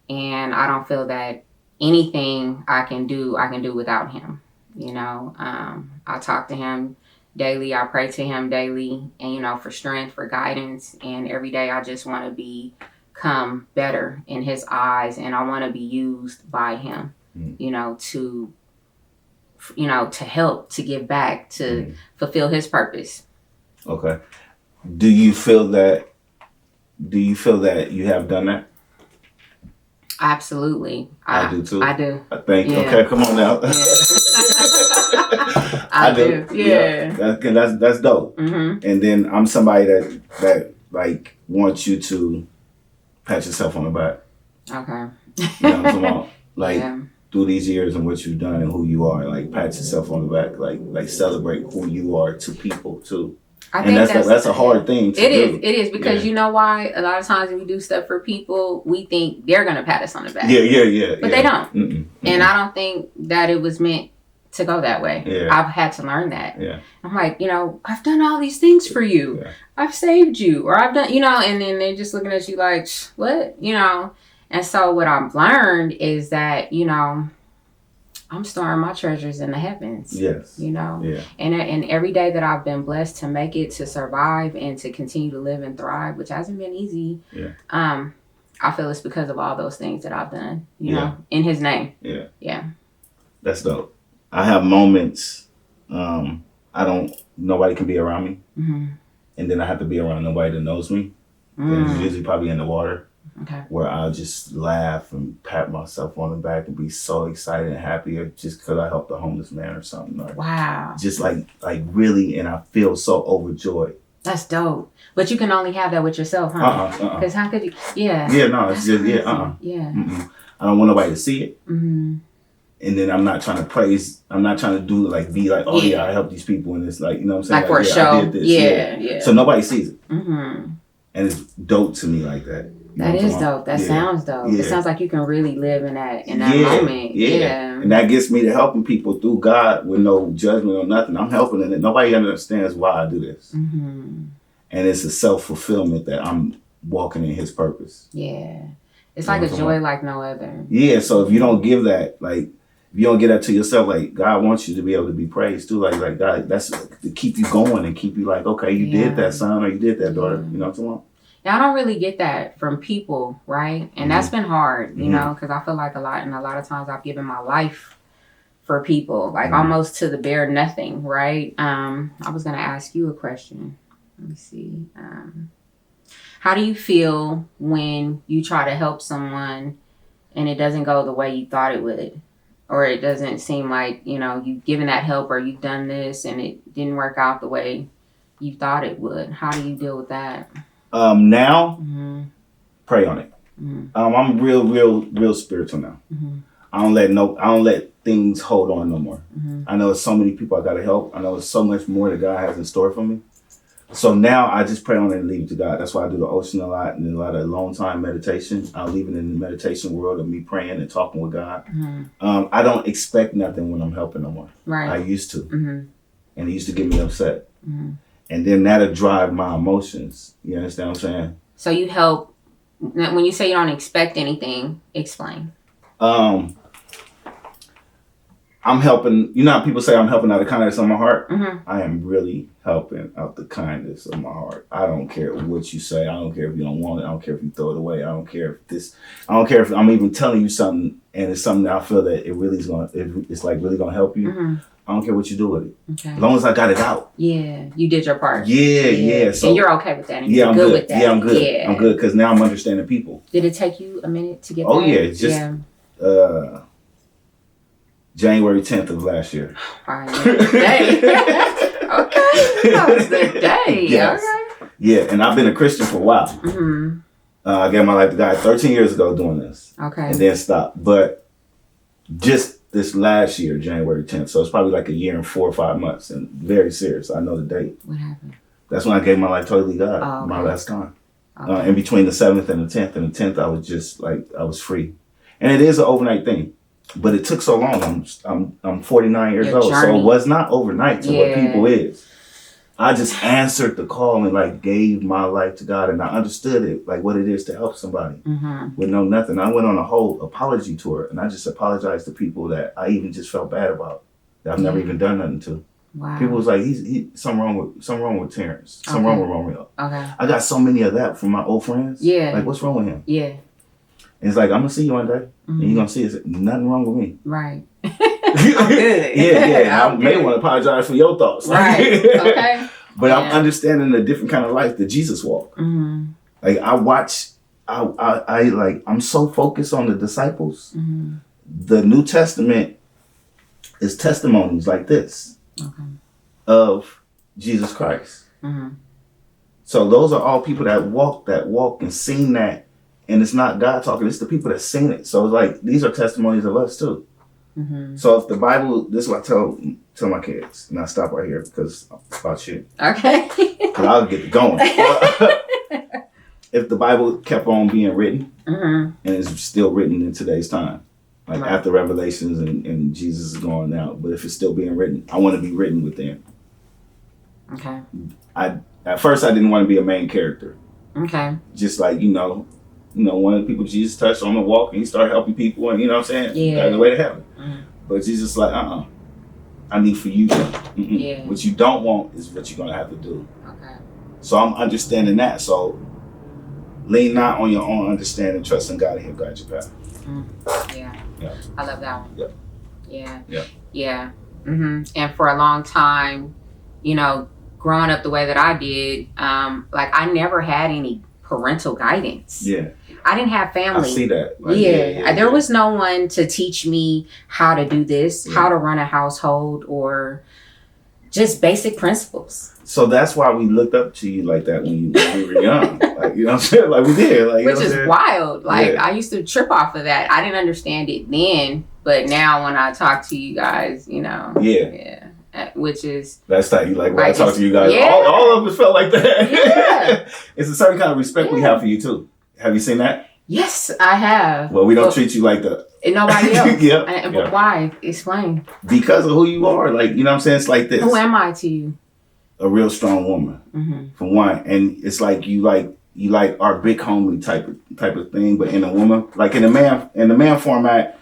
Speaker 4: and I don't feel that anything I can do without him. I talk to him daily. I pray to him daily, and for strength, for guidance, and every day I just want to become better in his eyes, and I want to be used by him. To help, to give back, to fulfill his purpose.
Speaker 3: Okay. Do you feel that you have done that?
Speaker 4: Absolutely.
Speaker 3: I do too.
Speaker 4: I do.
Speaker 3: I think.
Speaker 4: Yeah.
Speaker 3: Okay, come on now.
Speaker 4: Yeah. I do. Yeah.
Speaker 3: That's dope.
Speaker 4: Mm-hmm.
Speaker 3: And then I'm somebody that like wants you to pat yourself on the back.
Speaker 4: Okay.
Speaker 3: You know what I'm talking about? Like
Speaker 4: Yeah.
Speaker 3: through these years and what you've done and who you are, like pat yourself on the back, like celebrate who you are to people too.
Speaker 4: I
Speaker 3: And
Speaker 4: think
Speaker 3: that's a hard thing to do.
Speaker 4: It is because
Speaker 3: Yeah.
Speaker 4: you know why? A lot of times when we do stuff for people, we think they're gonna pat us on the back.
Speaker 3: Yeah.
Speaker 4: But they don't.
Speaker 3: Mm-mm.
Speaker 4: And I don't think that it was meant to go that way.
Speaker 3: Yeah.
Speaker 4: I've had to learn that.
Speaker 3: Yeah.
Speaker 4: I'm like, I've done all these things for you.
Speaker 3: Yeah.
Speaker 4: I've saved you. Or I've done, and then they're just looking at you like, what? And so what I've learned is that, I'm storing my treasures in the heavens.
Speaker 3: Yes.
Speaker 4: Yeah.
Speaker 3: And
Speaker 4: every day that I've been blessed to make it, to survive and to continue to live and thrive, which hasn't been easy.
Speaker 3: Yeah.
Speaker 4: I feel it's because of all those things that I've done,
Speaker 3: Yeah.
Speaker 4: in his name.
Speaker 3: Yeah.
Speaker 4: Yeah.
Speaker 3: That's dope. I have moments nobody can be around me.
Speaker 4: Mm-hmm.
Speaker 3: And then I have to be around nobody that knows me. And it's usually probably in the water.
Speaker 4: Okay.
Speaker 3: Where I'll just laugh and pat myself on the back and be so excited and happy just because I helped a homeless man or something. Or
Speaker 4: Wow.
Speaker 3: just like really, and I feel so overjoyed.
Speaker 4: That's dope. But you can only have that with yourself, huh? Because how could you? Yeah.
Speaker 3: Yeah, no, it's
Speaker 4: That's
Speaker 3: just,
Speaker 4: crazy.
Speaker 3: Yeah.
Speaker 4: Yeah.
Speaker 3: Mm-mm. I don't want nobody to see it.
Speaker 4: Mm-hmm.
Speaker 3: And then I'm not trying to praise, I'm not trying to do be like, oh
Speaker 4: Yeah.
Speaker 3: yeah, I helped these people. And it's like, you know what I'm saying?
Speaker 4: Like for a
Speaker 3: yeah,
Speaker 4: show.
Speaker 3: I did this.
Speaker 4: Yeah.
Speaker 3: So nobody sees it.
Speaker 4: Mm-hmm.
Speaker 3: And it's dope to me like that. You know
Speaker 4: That
Speaker 3: what I'm
Speaker 4: is
Speaker 3: talking about?
Speaker 4: dope. That
Speaker 3: Yeah.
Speaker 4: sounds dope.
Speaker 3: Yeah.
Speaker 4: It sounds like you can really live in that moment. Yeah.
Speaker 3: And that gets me to helping people through God with no judgment or nothing. I'm helping them. Nobody understands why I do this.
Speaker 4: Mm-hmm.
Speaker 3: And it's a self-fulfillment that I'm walking in his purpose.
Speaker 4: Yeah. It's like a joy like no other.
Speaker 3: Yeah, so if you don't give that, if you don't get that to yourself, God wants you to be able to be praised too. Like God, that's to keep you going and keep you like, okay, you did that, son, or you did that, daughter. You know what I'm saying?
Speaker 4: Now, I don't really get that from people, right? And that's been hard, because I feel like a lot of times I've given my life for people, almost to the bare nothing, right? I was going to ask you a question. Let me see. How do you feel when you try to help someone and it doesn't go the way you thought it would? or it doesn't seem like, you've given that help or you've done this and it didn't work out the way you thought it would? How do you deal with that?
Speaker 3: Now,
Speaker 4: Mm-hmm.
Speaker 3: pray on it.
Speaker 4: Mm-hmm.
Speaker 3: I'm real spiritual now.
Speaker 4: Mm-hmm.
Speaker 3: I don't let things hold on no more.
Speaker 4: Mm-hmm.
Speaker 3: I know there's so many people I gotta help. I know there's so much more that God has in store for me. So now I just pray on it and leave it to God. That's why I do the ocean a lot and a lot of alone time meditation. I'll leave it in the meditation world of me praying and talking with God.
Speaker 4: Mm-hmm.
Speaker 3: I don't expect nothing when I'm helping no more.
Speaker 4: Right.
Speaker 3: I used to.
Speaker 4: Mm-hmm.
Speaker 3: And it used to get me upset.
Speaker 4: Mm-hmm.
Speaker 3: And then that'll drive my emotions. You understand what I'm saying?
Speaker 4: So you help, when you say you don't expect anything, explain.
Speaker 3: I'm helping, you know how people say I'm helping out the kindness of my heart?
Speaker 4: Mm-hmm.
Speaker 3: I am really helping out the kindness of my heart. I don't care what you say. I don't care if you don't want it. I don't care if you throw it away. I don't care if I'm even telling you something and it's something that I feel that it's like really gonna help you.
Speaker 4: Mm-hmm.
Speaker 3: I don't care what you do with it.
Speaker 4: Okay.
Speaker 3: As long as I got it out.
Speaker 4: Yeah, you did your part.
Speaker 3: Yeah. So
Speaker 4: and you're okay with that. And
Speaker 3: yeah,
Speaker 4: you're
Speaker 3: I'm good
Speaker 4: with that.
Speaker 3: Yeah, I'm good.
Speaker 4: Yeah.
Speaker 3: I'm good because now I'm understanding people.
Speaker 4: Did it take you a minute to get
Speaker 3: Oh
Speaker 4: that?
Speaker 3: yeah, it's just January 10th of last year.
Speaker 4: All right. Day. Okay. That was the day.
Speaker 3: Yes.
Speaker 4: Okay.
Speaker 3: Yeah, and I've been a Christian for a while.
Speaker 4: Mm-hmm.
Speaker 3: I gave my life to God 13 years ago doing this.
Speaker 4: Okay.
Speaker 3: And then stopped. But just this last year, January 10th, so it's probably like a year and 4 or 5 months, and very serious. I know the date.
Speaker 4: What happened?
Speaker 3: That's when I gave my life totally to God,
Speaker 4: Oh, okay.
Speaker 3: my last time.
Speaker 4: Okay.
Speaker 3: In between the 7th and the 10th. And the 10th, I was just like, I was free. And it is an overnight thing. But it took so long. I'm 49 years
Speaker 4: Your
Speaker 3: old, so
Speaker 4: journey.
Speaker 3: it was not overnight to what
Speaker 4: Yeah.
Speaker 3: people is. I just answered the call and like gave my life to God, and I understood it, like what it is to help somebody
Speaker 4: Mm-hmm.
Speaker 3: with no nothing. I went on a whole apology tour, and I just apologized to people that I even just felt bad about, that I've never
Speaker 4: Yeah.
Speaker 3: even done nothing to.
Speaker 4: Wow.
Speaker 3: People was like, he something wrong with Terrence, something
Speaker 4: Okay.
Speaker 3: wrong with Romeo.
Speaker 4: Okay.
Speaker 3: I got so many of that from my old friends.
Speaker 4: Yeah.
Speaker 3: Like, what's wrong with him?
Speaker 4: Yeah.
Speaker 3: And it's like, I'm gonna see you one day, and
Speaker 4: Mhm.
Speaker 3: you're gonna see it's nothing wrong with me.
Speaker 4: Right.
Speaker 3: I'm
Speaker 4: good.
Speaker 3: Yeah. I
Speaker 4: I'm
Speaker 3: may
Speaker 4: good.
Speaker 3: want to apologize for your thoughts.
Speaker 4: Right. Okay.
Speaker 3: But I'm
Speaker 4: Yeah.
Speaker 3: understanding a different kind of life that Jesus walked.
Speaker 4: Mm-hmm.
Speaker 3: Like I'm so focused on the disciples.
Speaker 4: Mm-hmm.
Speaker 3: The New Testament is testimonies like this
Speaker 4: Okay.
Speaker 3: of Jesus Christ.
Speaker 4: Mm-hmm.
Speaker 3: So those are all people that walk and seen that, and it's not God talking, it's the people that seen it. So it's like these are testimonies of us too.
Speaker 4: Mm-hmm.
Speaker 3: So if the Bible, this is what I tell my kids, and I stop right here because it's about you.
Speaker 4: Okay.
Speaker 3: Because I'll get it going. If the Bible kept on being written,
Speaker 4: Mm-hmm.
Speaker 3: and it's still written in today's time, like
Speaker 4: Right.
Speaker 3: after Revelations and Jesus is going out, but if it's still being written, I want to be written within.
Speaker 4: Okay.
Speaker 3: At first, I didn't want to be a main character.
Speaker 4: Okay.
Speaker 3: Just like, one of the people Jesus touched on the walk, and he started helping people, and you know what I'm saying?
Speaker 4: Yeah.
Speaker 3: That's the way to heaven.
Speaker 4: Mhm.
Speaker 3: But Jesus like, I need for you. Mm-mm.
Speaker 4: Yeah.
Speaker 3: What you don't want is what you're going to have to do.
Speaker 4: Okay.
Speaker 3: So I'm understanding that. So lean not on your own understanding, trust in God, and He'll guide your path.
Speaker 4: Yeah.
Speaker 3: Yeah.
Speaker 4: I love that one.
Speaker 3: Yep.
Speaker 4: Yeah.
Speaker 3: Yep.
Speaker 4: Yeah. Mm-hmm. And for a long time, growing up the way that I did, like I never had any parental guidance.
Speaker 3: Yeah.
Speaker 4: I didn't have
Speaker 3: I
Speaker 4: family.
Speaker 3: see that. Like,
Speaker 4: There was no one to teach me how to do this, how to run a household, or just basic principles.
Speaker 3: So that's why we looked up to you like that when we were young. Like, you know what I'm saying? Like we did. Like, you
Speaker 4: Which
Speaker 3: know what I'm
Speaker 4: is
Speaker 3: saying?
Speaker 4: wild. Like
Speaker 3: Yeah.
Speaker 4: I used to trip off of that. I didn't understand it then, but now when I talk to you guys,
Speaker 3: Yeah.
Speaker 4: which is
Speaker 3: That's how you like when I
Speaker 4: Like,
Speaker 3: talk to you guys.
Speaker 4: yeah.
Speaker 3: All of us felt like that.
Speaker 4: Yeah.
Speaker 3: It's a certain kind of respect we
Speaker 4: Yeah.
Speaker 3: have for you too. Have you seen that?
Speaker 4: yes, I have.
Speaker 3: Well, we don't
Speaker 4: But-
Speaker 3: treat you like that.
Speaker 4: and nobody else.
Speaker 3: Yeah,
Speaker 4: But
Speaker 3: yeah.
Speaker 4: why? Explain.
Speaker 3: Because of who you are. Like, you know what I'm saying? It's like this.
Speaker 4: Who am I to you?
Speaker 3: A real strong woman,
Speaker 4: Mm-hmm.
Speaker 3: for one. And it's like you like our big homely type of thing, but in a woman, like in the man format,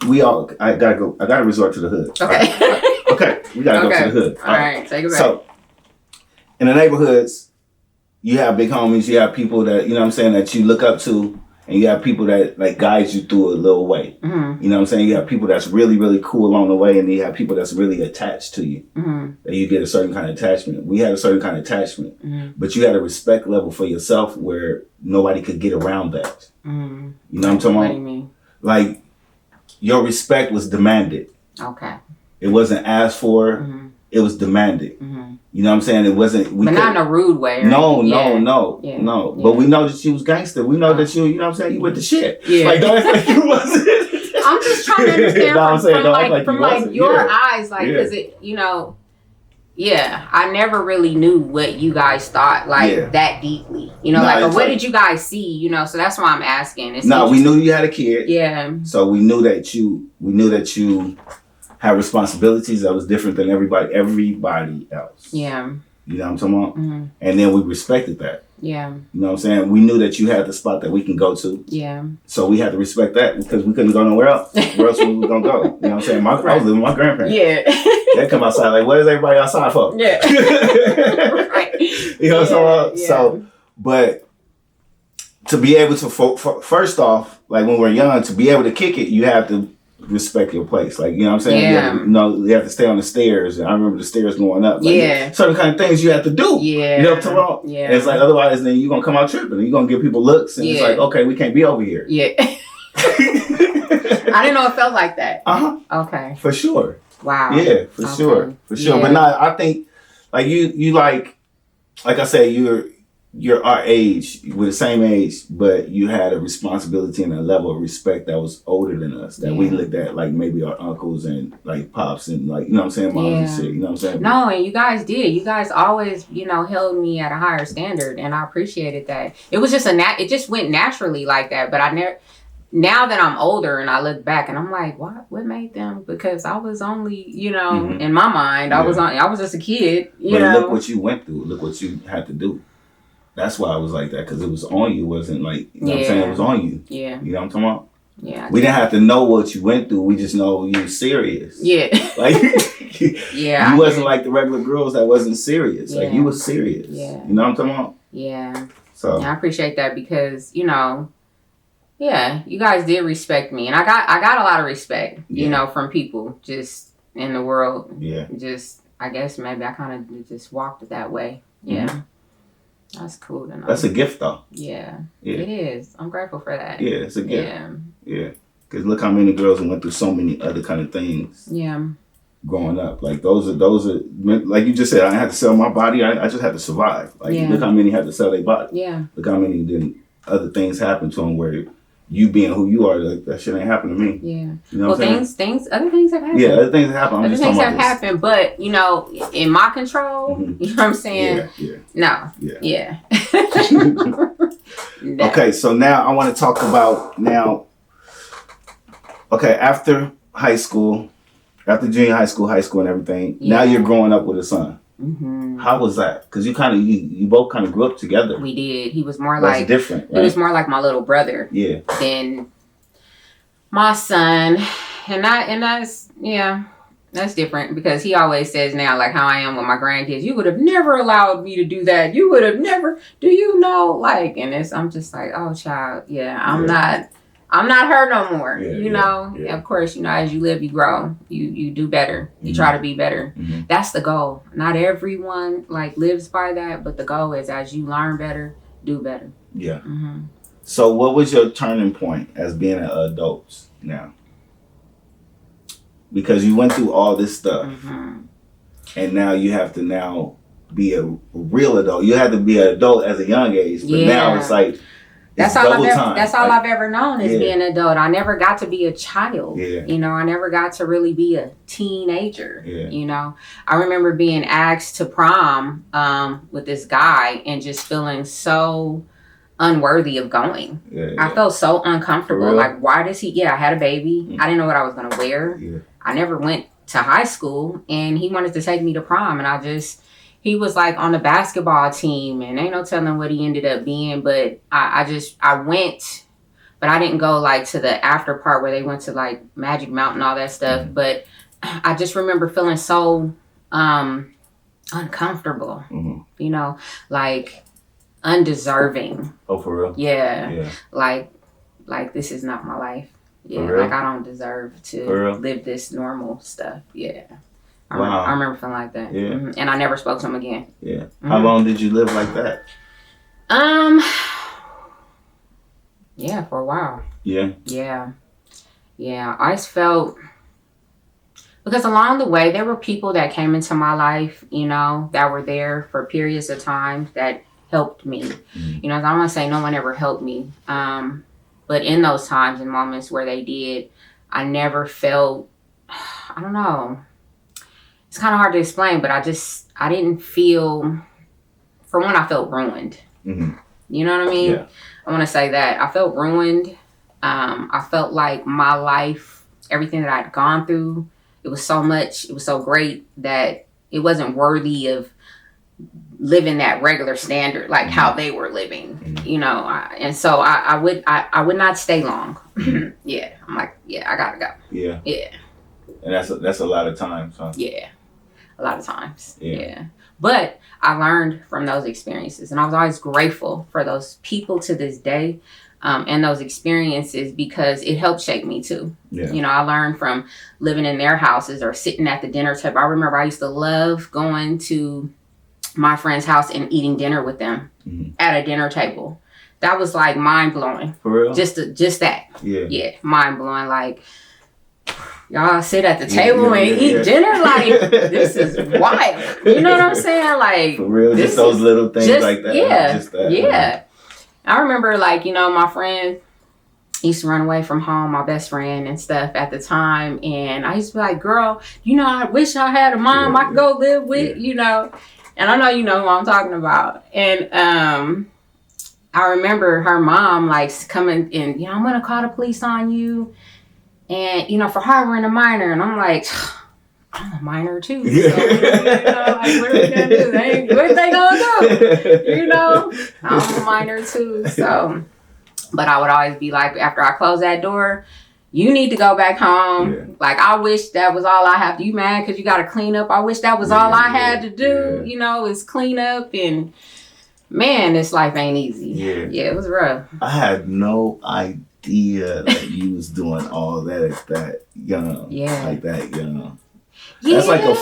Speaker 3: I gotta resort to the hood.
Speaker 4: Okay.
Speaker 3: Okay, we gotta go to the hood.
Speaker 4: All right, take it back.
Speaker 3: So, in the neighborhoods, you have big homies, you have people that, you know what I'm saying, that you look up to, and you have people that like guide you through a little way.
Speaker 4: Mm-hmm.
Speaker 3: You know what I'm saying? You have people that's really, really cool along the way, and you have people that's really attached to you.
Speaker 4: Mm-hmm.
Speaker 3: That you get a certain kind of attachment. We had a certain kind of attachment,
Speaker 4: Mm-hmm.
Speaker 3: but you had a respect level for yourself where nobody could get around that.
Speaker 4: Mm-hmm.
Speaker 3: You know what I'm talking
Speaker 4: What do
Speaker 3: about?
Speaker 4: you mean?
Speaker 3: Like, your respect was demanded.
Speaker 4: Okay.
Speaker 3: It wasn't asked for.
Speaker 4: Mm-hmm.
Speaker 3: It was demanded.
Speaker 4: Mm-hmm.
Speaker 3: You know what I'm saying? It wasn't.
Speaker 4: But not in a rude way.
Speaker 3: No.
Speaker 4: Yeah.
Speaker 3: No. But we know that you was gangster. We know that you know what I'm saying? You with the shit.
Speaker 4: Yeah.
Speaker 3: Like, don't act like you wasn't.
Speaker 4: I'm just trying to understand
Speaker 3: No, I'm saying, don't act like
Speaker 4: from
Speaker 3: you
Speaker 4: like
Speaker 3: wasn't.
Speaker 4: your
Speaker 3: Yeah.
Speaker 4: eyes, like, because it, I never really knew what you guys thought, like, that deeply.
Speaker 3: No,
Speaker 4: Like, or
Speaker 3: it's
Speaker 4: what
Speaker 3: like-
Speaker 4: did you guys see, so that's why I'm asking. It's
Speaker 3: No, we knew you had a kid.
Speaker 4: Yeah.
Speaker 3: So we knew that you had responsibilities that was different than everybody else.
Speaker 4: Yeah.
Speaker 3: You know what I'm talking about?
Speaker 4: Mm-hmm.
Speaker 3: And then we respected that.
Speaker 4: Yeah.
Speaker 3: You know what I'm saying? We knew that you had the spot that we can go to.
Speaker 4: Yeah.
Speaker 3: So we had to respect that because we couldn't go nowhere else. Where else we was gonna go? You know what I'm saying? I was living with my grandparents.
Speaker 4: Yeah.
Speaker 3: They come outside like, what is everybody outside for?
Speaker 4: Yeah. Right.
Speaker 3: You know what I'm saying? So, but to be able to, first off, like when we're young, to be able to kick it, you have to respect your place. Like, you know what I'm saying?
Speaker 4: Yeah.
Speaker 3: You have to stay on the stairs. And I remember the stairs going up. Like,
Speaker 4: Yeah.
Speaker 3: certain kind of things you have to do.
Speaker 4: Yeah.
Speaker 3: You know what I'm talking about?
Speaker 4: Yeah.
Speaker 3: And it's like, otherwise, then you're going to come out tripping. And you're going to give people looks. And it's
Speaker 4: Yeah.
Speaker 3: like, okay, we can't be over here.
Speaker 4: Yeah. I didn't know it felt like that.
Speaker 3: Uh-huh.
Speaker 4: Okay.
Speaker 3: For sure.
Speaker 4: Wow.
Speaker 3: Yeah, for
Speaker 4: Okay.
Speaker 3: sure. For sure.
Speaker 4: Yeah.
Speaker 3: But no, I think, like, you like I said, you're our age, we're the same age, but you had a responsibility and a level of respect that was older than us, that we looked at like maybe our uncles and like pops and like, you know what I'm saying, moms and shit, you know what I'm saying?
Speaker 4: No, and you guys did. You guys always, held me at a higher standard, and I appreciated that. It was just it just went naturally like that, but I never. Now that I'm older and I look back and I'm like, what made them? Because I was only, in my mind, I was just a kid,
Speaker 3: But look what you went through. Look what you had to do. That's why I was like that, because it was on you. It wasn't like, you know what I'm saying? It was on you.
Speaker 4: Yeah.
Speaker 3: You know what I'm talking about?
Speaker 4: Yeah.
Speaker 3: We didn't have to know what you went through. We just know you were serious.
Speaker 4: Yeah.
Speaker 3: Like,
Speaker 4: yeah.
Speaker 3: you wasn't like the regular girls that wasn't serious. Like, you was serious.
Speaker 4: Yeah.
Speaker 3: You know what I'm talking about?
Speaker 4: Yeah.
Speaker 3: So.
Speaker 4: Yeah, I appreciate that because, you guys did respect me. And I got a lot of respect, from people just in the world.
Speaker 3: Yeah.
Speaker 4: Just, I guess maybe I kind of just walked it that way. Yeah.
Speaker 3: Mm-hmm.
Speaker 4: That's cool to know.
Speaker 3: That's a gift, though.
Speaker 4: Yeah.
Speaker 3: Yeah.
Speaker 4: It is. I'm grateful for that.
Speaker 3: Yeah, it's a gift.
Speaker 4: Yeah.
Speaker 3: Yeah. Because look how many girls went through so many other kind of things.
Speaker 4: Yeah.
Speaker 3: Growing up. Like, those are, like you just said, I had to sell my body. I just had to survive. Like, look how many had to sell their body.
Speaker 4: Yeah.
Speaker 3: Look how many other things happened to them where you being who you are, that shit ain't happened to me.
Speaker 4: Yeah.
Speaker 3: You know what I'm saying?
Speaker 4: Other things have happened.
Speaker 3: Yeah, other things have happened.
Speaker 4: Other things have happened, but, in my control, you know what I'm saying?
Speaker 3: Yeah.
Speaker 4: No.
Speaker 3: Yeah.
Speaker 4: Yeah. No.
Speaker 3: Okay, so now I want to talk about after high school, after junior high school and everything, now you're growing up with a son.
Speaker 4: Mm-hmm.
Speaker 3: How was that? Because you both kind of grew up together.
Speaker 4: We did. He was more
Speaker 3: That's
Speaker 4: like
Speaker 3: different. Right?
Speaker 4: He was more like my little brother.
Speaker 3: Yeah.
Speaker 4: Than my son, and that's different because he always says now, like how I am with my grandkids. You would have never allowed me to do that. You would have never. Do you know? Like, and I'm just like, oh, child, I'm not her no more.
Speaker 3: Yeah.
Speaker 4: Of course, as you live, you grow. You do better. You try to be better.
Speaker 3: Mm-hmm.
Speaker 4: That's the goal. Not everyone lives by that, but the goal is as you learn better, do better.
Speaker 3: Yeah.
Speaker 4: Mm-hmm.
Speaker 3: So what was your turning point as being an adult now? Because you went through all this stuff, and now you have to be a real adult. You had to be an adult as a young age, but now it's like
Speaker 4: that's all I've ever known is being an adult. I never got to be a child.
Speaker 3: Yeah.
Speaker 4: I never got to really be a teenager.
Speaker 3: Yeah.
Speaker 4: I remember being asked to prom with this guy and just feeling so unworthy of going.
Speaker 3: Yeah.
Speaker 4: I felt so uncomfortable. Like, why does he? I had a baby.
Speaker 3: Mm-hmm.
Speaker 4: I didn't know what I was gonna wear.
Speaker 3: Yeah.
Speaker 4: I never went to high school, and he wanted to take me to prom, and he was like on the basketball team, and ain't no telling what he ended up being. But I went, but I didn't go like to the after part where they went to like Magic Mountain, all that stuff.
Speaker 3: Mm-hmm.
Speaker 4: But I just remember feeling so uncomfortable.
Speaker 3: Mm-hmm.
Speaker 4: Like undeserving.
Speaker 3: Oh, for real?
Speaker 4: Yeah.
Speaker 3: Yeah.
Speaker 4: Like this is not my life. Yeah,
Speaker 3: For real?
Speaker 4: like I don't deserve to live this normal stuff. Yeah. I remember feeling like that.
Speaker 3: Yeah.
Speaker 4: Mm-hmm. And I never spoke to him again.
Speaker 3: Yeah. How long did you live like that?
Speaker 4: Yeah, for a while.
Speaker 3: Yeah.
Speaker 4: Yeah. Yeah, I just felt, because along the way, there were people that came into my life, you know, that were there for periods of time that helped me.
Speaker 3: Mm-hmm.
Speaker 4: You know, I don't want to say no one ever helped me. But in those times and moments where they did, I never felt, I don't know. It's kind of hard to explain, but I didn't feel, for one, I felt ruined.
Speaker 3: Mm-hmm.
Speaker 4: You know what I mean?
Speaker 3: Yeah.
Speaker 4: I want to say that. I felt ruined. I felt like my life, everything that I'd gone through, it was so much, it was so great that it wasn't worthy of living that regular standard, like how they were living, you know. And so I would not stay long. Yeah. I'm like, yeah, I gotta go.
Speaker 3: Yeah.
Speaker 4: Yeah.
Speaker 3: And that's a lot of times, huh?
Speaker 4: Yeah. A lot of times.
Speaker 3: Yeah.
Speaker 4: Yeah. But I learned from those experiences, and I was always grateful for those people to this day, and those experiences, because it helped shape me too.
Speaker 3: Yeah.
Speaker 4: You know, I learned from living in their houses or sitting at the dinner table. I remember I used to love going to my friend's house and eating dinner with them at a dinner table. That was like mind blowing.
Speaker 3: For real?
Speaker 4: Just that.
Speaker 3: Yeah.
Speaker 4: Yeah, mind blowing. Like, y'all sit at the table and eat dinner. Like, this is wild. You know what I'm saying? Like,
Speaker 3: For real,
Speaker 4: this
Speaker 3: just those
Speaker 4: is
Speaker 3: little things
Speaker 4: just-
Speaker 3: like that.
Speaker 4: Yeah,
Speaker 3: Just that.
Speaker 4: yeah. I remember, like, you know, my friend used to run away from home, my best friend and stuff at the time. And I used to be like, girl, you know, I wish I had a mom I could go live with, you know. And I know you know who I'm talking about. And I remember her mom, like, coming in, you know, I'm going to call the police on you. And, you know, for harboring a minor. And I'm like, I'm a minor too. So, you know, like, what are we going to do? What they going to do? You know, I'm a minor too. So, but I would always be like, after I close that door, you need to go back home.
Speaker 3: Yeah.
Speaker 4: Like, I wish that was all I have to. You mad because you got to clean up? I wish that was all I had to do, you know, is clean up. And man, this life ain't easy. Yeah, it was rough.
Speaker 3: I had no idea that you was doing all that at that young.
Speaker 4: Yeah.
Speaker 3: Like that young.
Speaker 4: Yeah.
Speaker 3: That's like a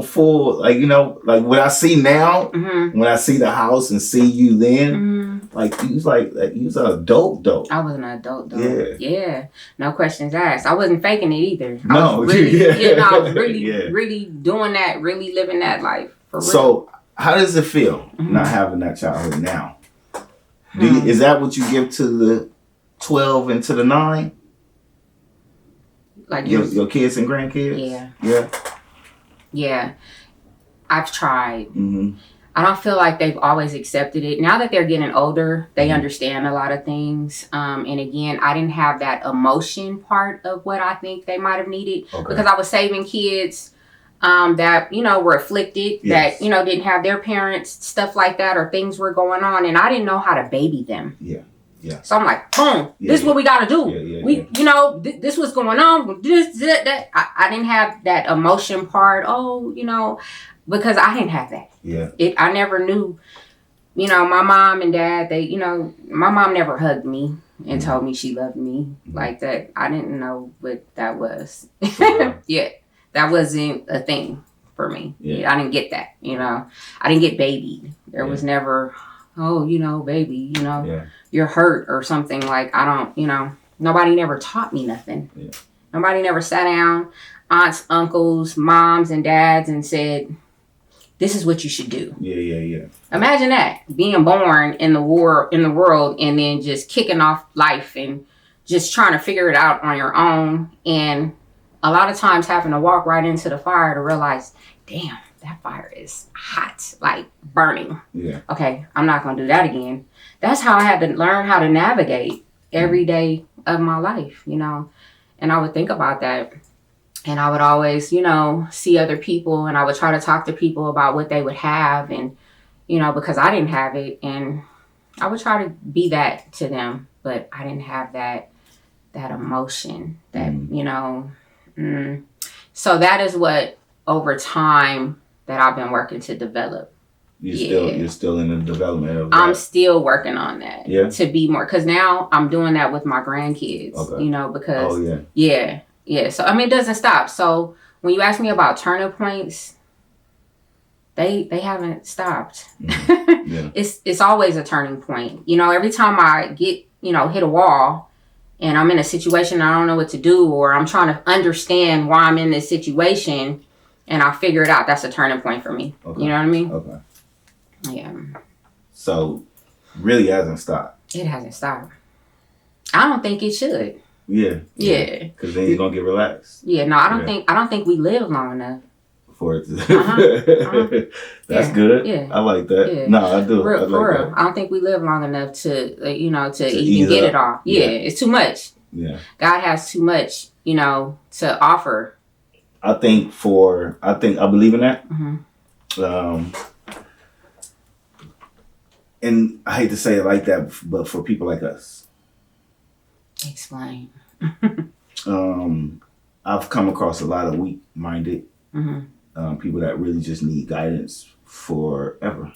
Speaker 3: full, like, you know, like what I see now,
Speaker 4: Mm-hmm.
Speaker 3: when I see the house and see you then,
Speaker 4: Mm-hmm.
Speaker 3: like you was like you was an adult though.
Speaker 4: I was an adult though.
Speaker 3: Yeah.
Speaker 4: Yeah. No questions asked. I wasn't faking it either. I
Speaker 3: No,
Speaker 4: was really,
Speaker 3: yeah.
Speaker 4: you know, I was really,
Speaker 3: Yeah.
Speaker 4: really doing that, really living that life for real.
Speaker 3: So how does it feel
Speaker 4: Mm-hmm.
Speaker 3: not having that childhood now? Is that what you give to the 12 and to the 9?
Speaker 4: like
Speaker 3: Your kids and grandkids?
Speaker 4: Yeah.
Speaker 3: Yeah.
Speaker 4: Yeah. I've tried.
Speaker 3: Mm-hmm.
Speaker 4: I don't feel like they've always accepted it. Now that they're getting older, they understand a lot of things. And again, I didn't have that emotion part of what I think they might have needed, because I was saving kids that, you know, were afflicted,
Speaker 3: Yes.
Speaker 4: that, you know, didn't have their parents, stuff like that, or things were going on. And I didn't know how to baby them.
Speaker 3: Yeah. Yeah.
Speaker 4: So I'm like, boom,
Speaker 3: Yeah,
Speaker 4: this is what we got to do.
Speaker 3: Yeah.
Speaker 4: You know, this was going on. This, that. I didn't have that emotion part. Oh, you know, because I didn't have that.
Speaker 3: Yeah.
Speaker 4: I never knew, you know, my mom and dad, they, you know, my mom never hugged me and told me she loved me like that. I didn't know what that was. Yeah. That wasn't a thing for me.
Speaker 3: Yeah.
Speaker 4: I didn't get that, you know. I didn't get babied. There was never, oh, you know, baby, you know.
Speaker 3: Yeah.
Speaker 4: You're hurt or something. Like, I don't, you know, nobody never taught me nothing.
Speaker 3: Yeah.
Speaker 4: Nobody never sat down, aunts, uncles, moms, and dads, and said, this is what you should do.
Speaker 3: Yeah.
Speaker 4: Imagine that, being born in the world, and then just kicking off life and just trying to figure it out on your own. And a lot of times having to walk right into the fire to realize, damn, that fire is hot, like burning.
Speaker 3: Yeah.
Speaker 4: Okay, I'm not going to do that again. That's how I had to learn how to navigate every day of my life, you know. And I would think about that. And I would always, you know, see other people, and I would try to talk to people about what they would have, and, you know, because I didn't have it, and I would try to be that to them, but I didn't have that emotion that, you know. So that is what, over time, that I've been working to develop.
Speaker 3: You're still in the development of that.
Speaker 4: I'm still working on that.
Speaker 3: Yeah.
Speaker 4: To be more, because now I'm doing that with my grandkids.
Speaker 3: Okay.
Speaker 4: You know, because
Speaker 3: Oh yeah.
Speaker 4: yeah. So I mean, it doesn't stop. So when you ask me about turning points, they haven't stopped.
Speaker 3: Yeah.
Speaker 4: It's always a turning point. You know, every time I get, you know, hit a wall, and I'm in a situation I don't know what to do, or I'm trying to understand why I'm in this situation, and I figure it out, that's a turning point for me.
Speaker 3: Okay.
Speaker 4: You know what I mean?
Speaker 3: Okay.
Speaker 4: Yeah.
Speaker 3: So, really hasn't stopped.
Speaker 4: It hasn't stopped. I don't think it should.
Speaker 3: Yeah.
Speaker 4: Yeah.
Speaker 3: Because then you're gonna get relaxed
Speaker 4: Yeah. No, I don't think we live long enough.
Speaker 3: for it to. That's
Speaker 4: Yeah.
Speaker 3: good.
Speaker 4: Yeah.
Speaker 3: I like that.
Speaker 4: Yeah.
Speaker 3: No, I do. I
Speaker 4: For
Speaker 3: like
Speaker 4: real.
Speaker 3: that.
Speaker 4: I don't think we live long enough to
Speaker 3: To
Speaker 4: even
Speaker 3: ease
Speaker 4: get
Speaker 3: up.
Speaker 4: it all. Yeah. It's too much.
Speaker 3: Yeah.
Speaker 4: God has too much, to offer.
Speaker 3: I believe in that.
Speaker 4: Mhm.
Speaker 3: And I hate to say it like that, but for people like us,
Speaker 4: Explain.
Speaker 3: I've come across a lot of weak-minded
Speaker 4: Mm-hmm.
Speaker 3: people that really just need guidance forever.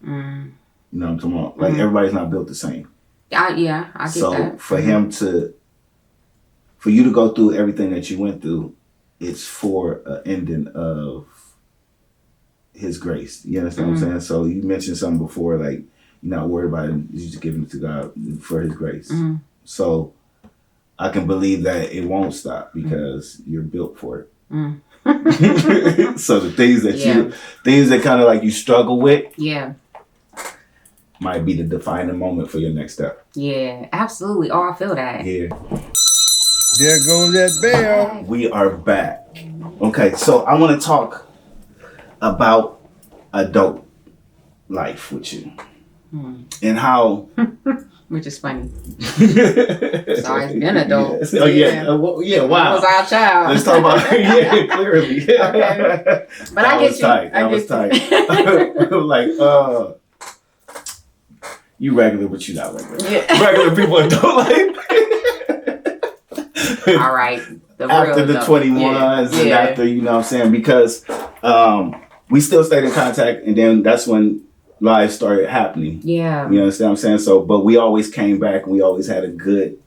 Speaker 4: Mm.
Speaker 3: You know what I'm talking about? Like,
Speaker 4: Mhm.
Speaker 3: everybody's not built the same.
Speaker 4: I get
Speaker 3: So
Speaker 4: that.
Speaker 3: for
Speaker 4: Mhm.
Speaker 3: for you to go through everything that you went through, it's for an ending of His grace. You understand what I'm saying? So you mentioned something before, like, you're not worried about it. You just giving it to God for His grace.
Speaker 4: Mhm.
Speaker 3: So I can believe that it won't stop because you're built for it.
Speaker 4: Mm.
Speaker 3: So the things that
Speaker 4: Yeah.
Speaker 3: things that kind of like you struggle with
Speaker 4: Yeah.
Speaker 3: might be the defining moment for your next step.
Speaker 4: Yeah. Absolutely. Oh, I feel that.
Speaker 3: Yeah.
Speaker 2: There goes that bell.
Speaker 3: We are back. Okay, so I want to talk about adult life with you and how.
Speaker 4: Which is funny.
Speaker 3: It's
Speaker 4: always been adult.
Speaker 3: Yes. Oh yeah.
Speaker 4: Yeah.
Speaker 3: Wow.
Speaker 4: I was our child.
Speaker 3: Let's talk about clearly.
Speaker 4: Okay. But
Speaker 3: That
Speaker 4: I get
Speaker 3: was
Speaker 4: you.
Speaker 3: tight.
Speaker 4: I
Speaker 3: That was
Speaker 4: get
Speaker 3: tight.
Speaker 4: you.
Speaker 3: Like, you regular, but you not regular.
Speaker 4: Yeah.
Speaker 3: Regular people don't like.
Speaker 4: All right. The
Speaker 3: After
Speaker 4: real
Speaker 3: the
Speaker 4: though.
Speaker 3: 21s and
Speaker 4: Yeah.
Speaker 3: after, you know what I'm saying? Because we still stayed in contact, and then that's when life started happening.
Speaker 4: Yeah.
Speaker 3: You understand what I'm saying? So, but we always came back, and we always had a good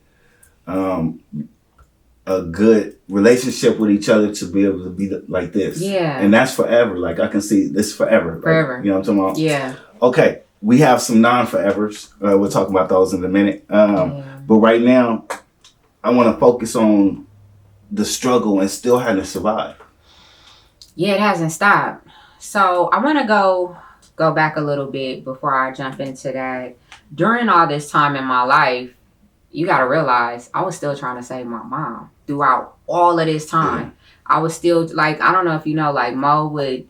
Speaker 3: relationship with each other to be able to be like this.
Speaker 4: Yeah.
Speaker 3: And that's forever. Like, I can see this forever. Like,
Speaker 4: Forever.
Speaker 3: you know what I'm talking about?
Speaker 4: Yeah.
Speaker 3: Okay. We have some non-forevers. We'll talk about those in a minute.
Speaker 4: Yeah.
Speaker 3: But right now, I want to focus on the struggle and still having to survive.
Speaker 4: Yeah, it hasn't stopped. So I want to go back a little bit before I jump into that. During all this time in my life, you got to realize I was still trying to save my mom throughout all of this time. I was still like, I don't know if you know, like Mo would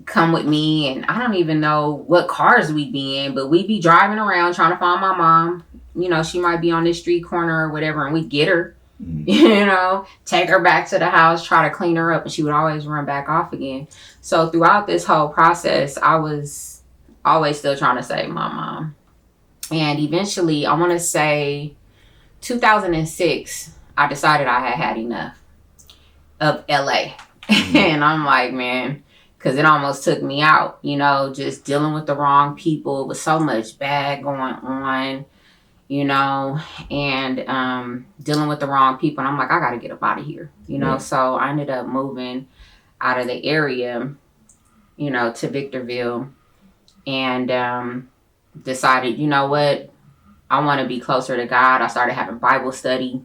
Speaker 4: come with me, and I don't even know what cars we'd be in, but we'd be driving around trying to find my mom. She might be on this street corner or whatever, and we'd get her. Take her back to the house, try to clean her up, and she would always run back off again. So throughout this whole process, I was always still trying to save my mom. And eventually, I want to say 2006, I decided I had enough of LA. And I'm like, man, because it almost took me out, just dealing with the wrong people with so much bad going on. And dealing with the wrong people. And I'm like, I got to get up out of here, So I ended up moving out of the area, to Victorville, and decided, you know what, I want to be closer to God. I started having Bible study,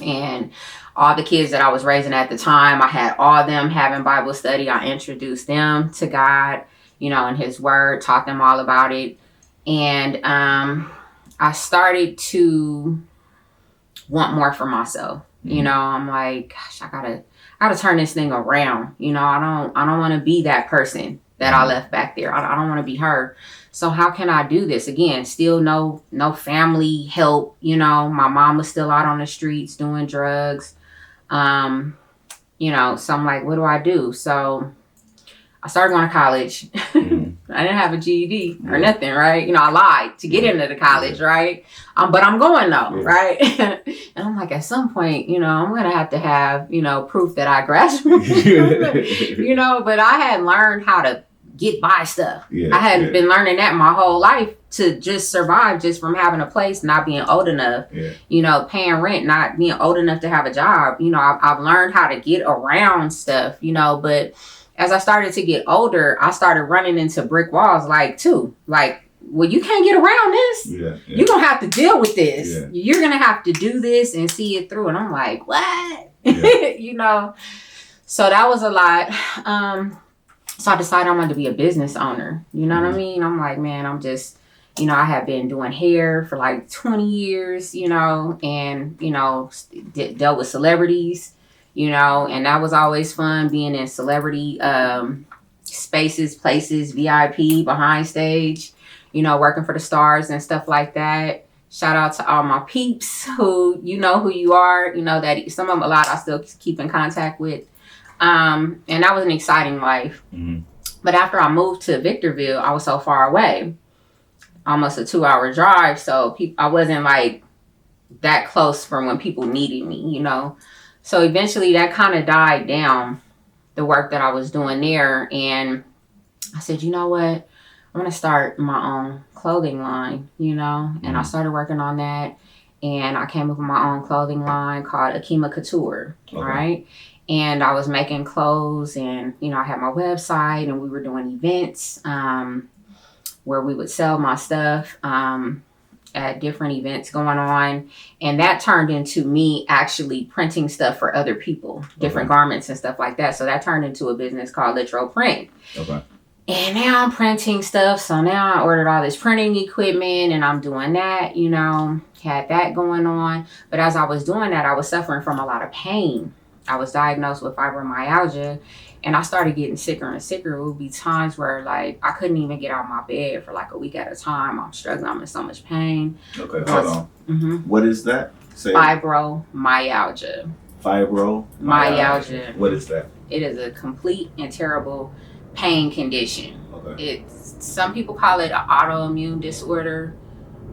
Speaker 4: and all the kids that I was raising at the time, I had all of them having Bible study. I introduced them to God, and His Word, taught them all about it. And I started to want more for myself. I'm like, gosh, I gotta turn this thing around. I don't want to be that person that I left back there. I don't want to be her. So how can I do this? Again, still no family help. My mom was still out on the streets doing drugs. So I'm like, what do I do? So I started going to college. I didn't have a GED or nothing, right? I lied to get into the college, right? But I'm going though, right? And I'm like, at some point, I'm going to have, proof that I graduated, but I had learned how to get by stuff. I hadn't been learning that my whole life to just survive just from having a place, not being old enough, paying rent, not being old enough to have a job. I've learned how to get around stuff, but as I started to get older, I started running into brick walls, like well, you can't get around this.
Speaker 3: Yeah.
Speaker 4: You're going to have to deal with this.
Speaker 3: Yeah.
Speaker 4: You're going to have to do this and see it through. And I'm like, what?
Speaker 3: Yeah.
Speaker 4: You know? So that was a lot. So I decided I wanted to be a business owner. You know what I mean? I'm like, man, I'm just, you know, I have been doing hair for like 20 years, you know, and, you know, dealt with celebrities, you know, and that was always fun being in celebrity spaces, places, VIP, behind stage, you know, working for the stars and stuff like that. Shout out to all my peeps who, you know who you are, you know, that some of them, a lot I still keep in contact with. And that was an exciting life.
Speaker 3: Mm-hmm.
Speaker 4: But after I moved to Victorville, I was so far away, almost a 2-hour drive. So I wasn't like that close from when people needed me, you know. So eventually that kind of died down, the work that I was doing there. And I said, you know what? I'm going to start my own clothing line, you know. And I started working on that. And I came up with my own clothing line called Akima Couture, right? And I was making clothes, and, you know, I had my website, and we were doing events where we would sell my stuff at different events going on. And that turned into me actually printing stuff for other people, different garments and stuff like that. So that turned into a business called Litro Print.
Speaker 3: Okay.
Speaker 4: And now I'm printing stuff. So now I ordered all this printing equipment, and I'm doing that, you know, had that going on. But as I was doing that, I was suffering from a lot of pain. I was diagnosed with fibromyalgia, and I started getting sicker and sicker. It would be times where, like, I couldn't even get out of my bed for like a week at a time. I'm struggling. I'm in so much pain.
Speaker 3: Okay, hold on.
Speaker 4: Mm-hmm.
Speaker 3: What is that? Say
Speaker 4: Fibromyalgia.
Speaker 3: Fibromyalgia. What is that?
Speaker 4: It is a complete and terrible pain condition.
Speaker 3: Okay.
Speaker 4: Some people call it an autoimmune disorder.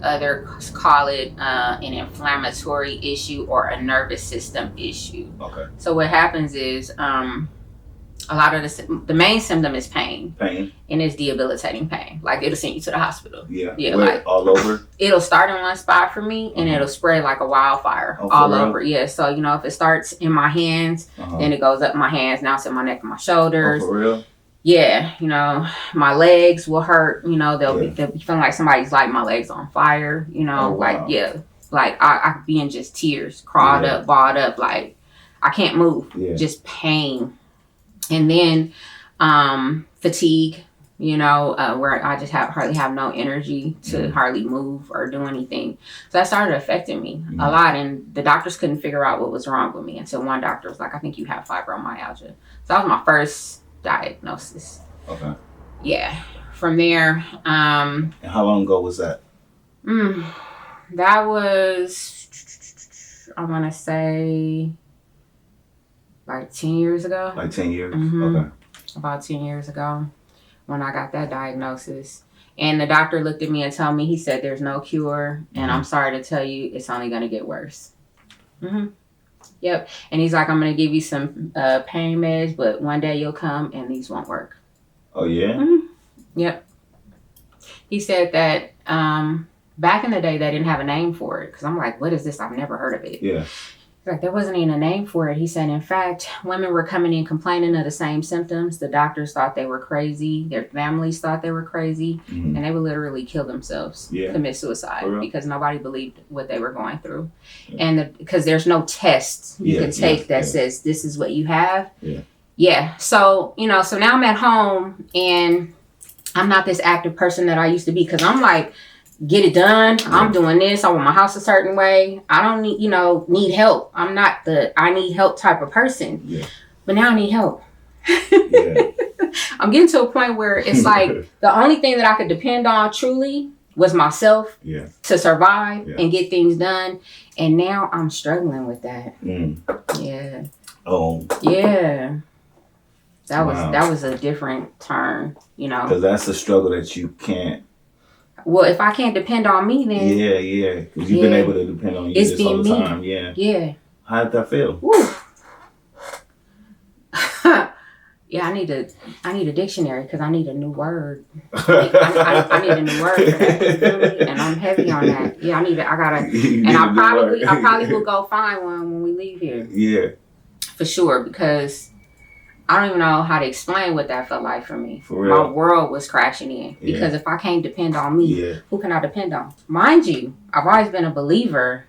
Speaker 4: Others call it an inflammatory issue or a nervous system issue.
Speaker 3: Okay.
Speaker 4: So what happens is a lot of the main symptom is pain.
Speaker 3: Pain.
Speaker 4: And it's debilitating pain. Like, it'll send you to the hospital.
Speaker 3: Yeah.
Speaker 4: Yeah.
Speaker 3: Where,
Speaker 4: like
Speaker 3: all over?
Speaker 4: It'll start in one spot for me, and it'll spread like a wildfire all over. Yeah. So, you know, if it starts in my hands, then it goes up my hands. Now it's in my neck and my shoulders.
Speaker 3: Oh, for real?
Speaker 4: Yeah, you know, my legs will hurt, you know, they'll be feeling like somebody's lighting my legs on fire, you know, like, like I could be in just tears, crawled up, balled up, like I can't move, just pain. And then fatigue, you know, where I just hardly have no energy to hardly move or do anything. So that started affecting me a lot, and the doctors couldn't figure out what was wrong with me until one doctor was like, I think you have fibromyalgia. So that was my first diagnosis.
Speaker 3: Okay.
Speaker 4: Yeah. From there,
Speaker 3: and how long ago was that?
Speaker 4: That was, I want to say, like 10 years ago.
Speaker 3: Like 10 years?
Speaker 4: Mm-hmm.
Speaker 3: Okay.
Speaker 4: About 10 years ago when I got that diagnosis. And the doctor looked at me and told me, he said, there's no cure. And I'm sorry to tell you, it's only going to get worse. Yep. And he's like, I'm going to give you some pain meds, but one day you'll come and these won't work.
Speaker 3: Oh, yeah?
Speaker 4: Yep. He said that back in the day, they didn't have a name for it. Because I'm like, what is this? I've never heard of it.
Speaker 3: Yeah.
Speaker 4: He's like, there wasn't even a name for it. He said, in fact, women were coming in complaining of the same symptoms. The doctors thought they were crazy. Their families thought they were crazy. And they would literally kill themselves, commit suicide, because nobody believed what they were going through. And because there's no test you can take that says this is what you have. Yeah. So, you know, so now I'm at home and I'm not this active person that I used to be, because I'm like, get it done. I'm doing this. I want my house a certain way. I don't need, need help. I'm not the I need help type of person. But now I need help. I'm getting to a point where it's like the only thing that I could depend on truly was myself to survive and get things done. And now I'm struggling with that. Yeah.
Speaker 3: Oh.
Speaker 4: Yeah. That was a different turn,
Speaker 3: Because that's a struggle that you can't.
Speaker 4: Well, if I can't depend on me, then
Speaker 3: because you've been able to depend on you this whole time.
Speaker 4: Yeah.
Speaker 3: How did that feel?
Speaker 4: Yeah, I need a dictionary because I need a new word. I need a new word for that, and I'm heavy on that. Yeah, I probably will go find one when we leave here.
Speaker 3: Yeah,
Speaker 4: for sure, because I don't even know how to explain what that felt like for me.
Speaker 3: For real.
Speaker 4: My world was crashing in because if I can't depend on me,
Speaker 3: Yeah.
Speaker 4: who can I depend on? Mind you, I've always been a believer,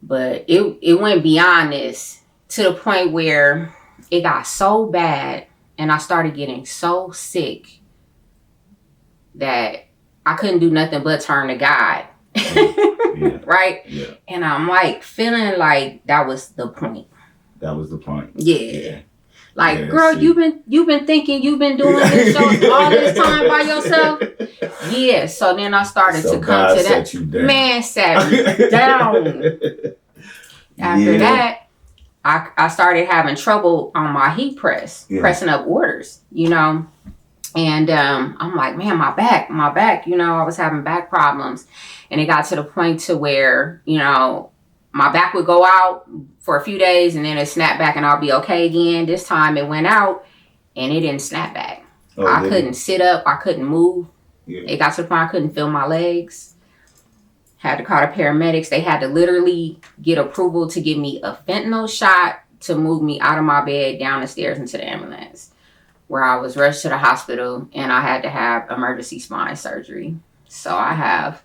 Speaker 4: but it went beyond this to the point where it got so bad and I started getting so sick that I couldn't do nothing but turn to God.
Speaker 3: Yeah.
Speaker 4: Right?
Speaker 3: Yeah.
Speaker 4: And I'm like feeling like that was the point.
Speaker 3: That was the point.
Speaker 4: Yeah. Like,
Speaker 3: Yeah,
Speaker 4: girl,
Speaker 3: see.
Speaker 4: you've been thinking you've been doing this show all this time by yourself. Yeah. So then I started
Speaker 3: So
Speaker 4: to come
Speaker 3: God
Speaker 4: to that.
Speaker 3: set you down.
Speaker 4: Man sat me down. After that, I started having trouble on my heat press, pressing up orders, you know. And I'm like, man, my back, you know, I was having back problems. And it got to the point to where, you know, my back would go out for a few days and then it snapped back and I'll be okay again. This time it went out and it didn't snap back.
Speaker 3: Oh,
Speaker 4: I couldn't sit up. I couldn't move.
Speaker 3: Yeah.
Speaker 4: It got to the point I couldn't feel my legs. Had to call the paramedics. They had to literally get approval to give me a fentanyl shot to move me out of my bed, down the stairs into the ambulance, where I was rushed to the hospital and I had to have emergency spine surgery. So I have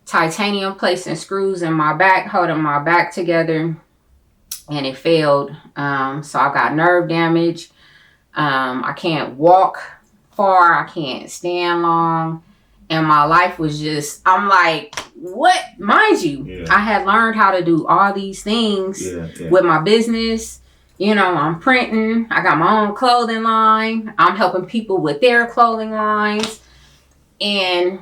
Speaker 4: titanium plates and screws in my back, holding my back together, and it failed. So I got nerve damage. I can't walk far. I can't stand long. And my life was just, I'm like, what? Mind you, I had learned how to do all these things with my business. You know, I'm printing. I got my own clothing line. I'm helping people with their clothing lines. And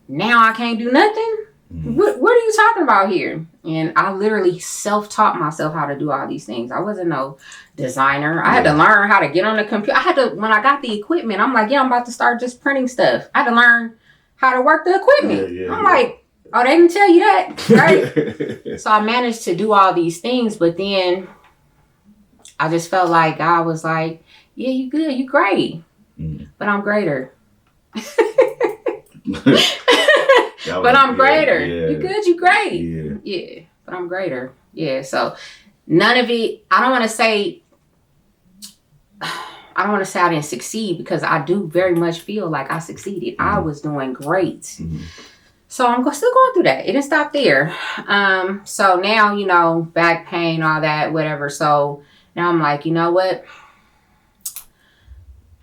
Speaker 4: now I can't do nothing? What are you talking about here? And I literally self-taught myself how to do all these things. I wasn't no designer. I had to learn how to get on the computer. When I got the equipment, I'm like, I'm about to start just printing stuff. I had to learn how to work the equipment. I'm like, oh, they didn't tell you that, right? So I managed to do all these things, but then I just felt like God was like, yeah, you good, you great, but I'm greater. But I'm greater. You good, you great. Yeah, but I'm greater. Yeah, so none of it, I don't want to say I didn't succeed, because I do very much feel like I succeeded. I was doing great. So I'm still going through that. It didn't stop there. So now, you know, back pain, all that, whatever. So now I'm like, you know what?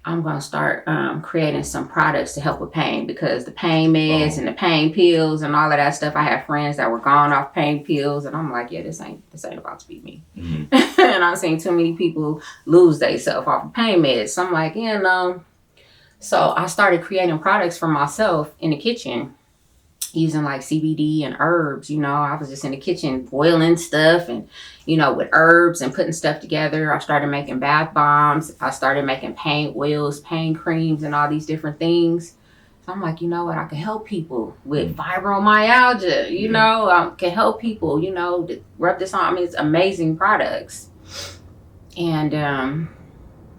Speaker 4: I'm going to start creating some products to help with pain, because the pain meds and the pain pills and all of that stuff, I had friends that were gone off pain pills, and I'm like, yeah, this ain't about to be me. And I've seen too many people lose themselves off of pain meds. So I'm like, yeah, no. So I started creating products for myself in the kitchen, using like CBD and herbs. You know, I was just in the kitchen boiling stuff and, you know, with herbs and putting stuff together. I started making bath bombs. I started making pain oils, pain creams, and all these different things. So I'm like, you know what? I can help people with fibromyalgia. You know, I can help people, you know, rub this on. I mean, it's amazing products. And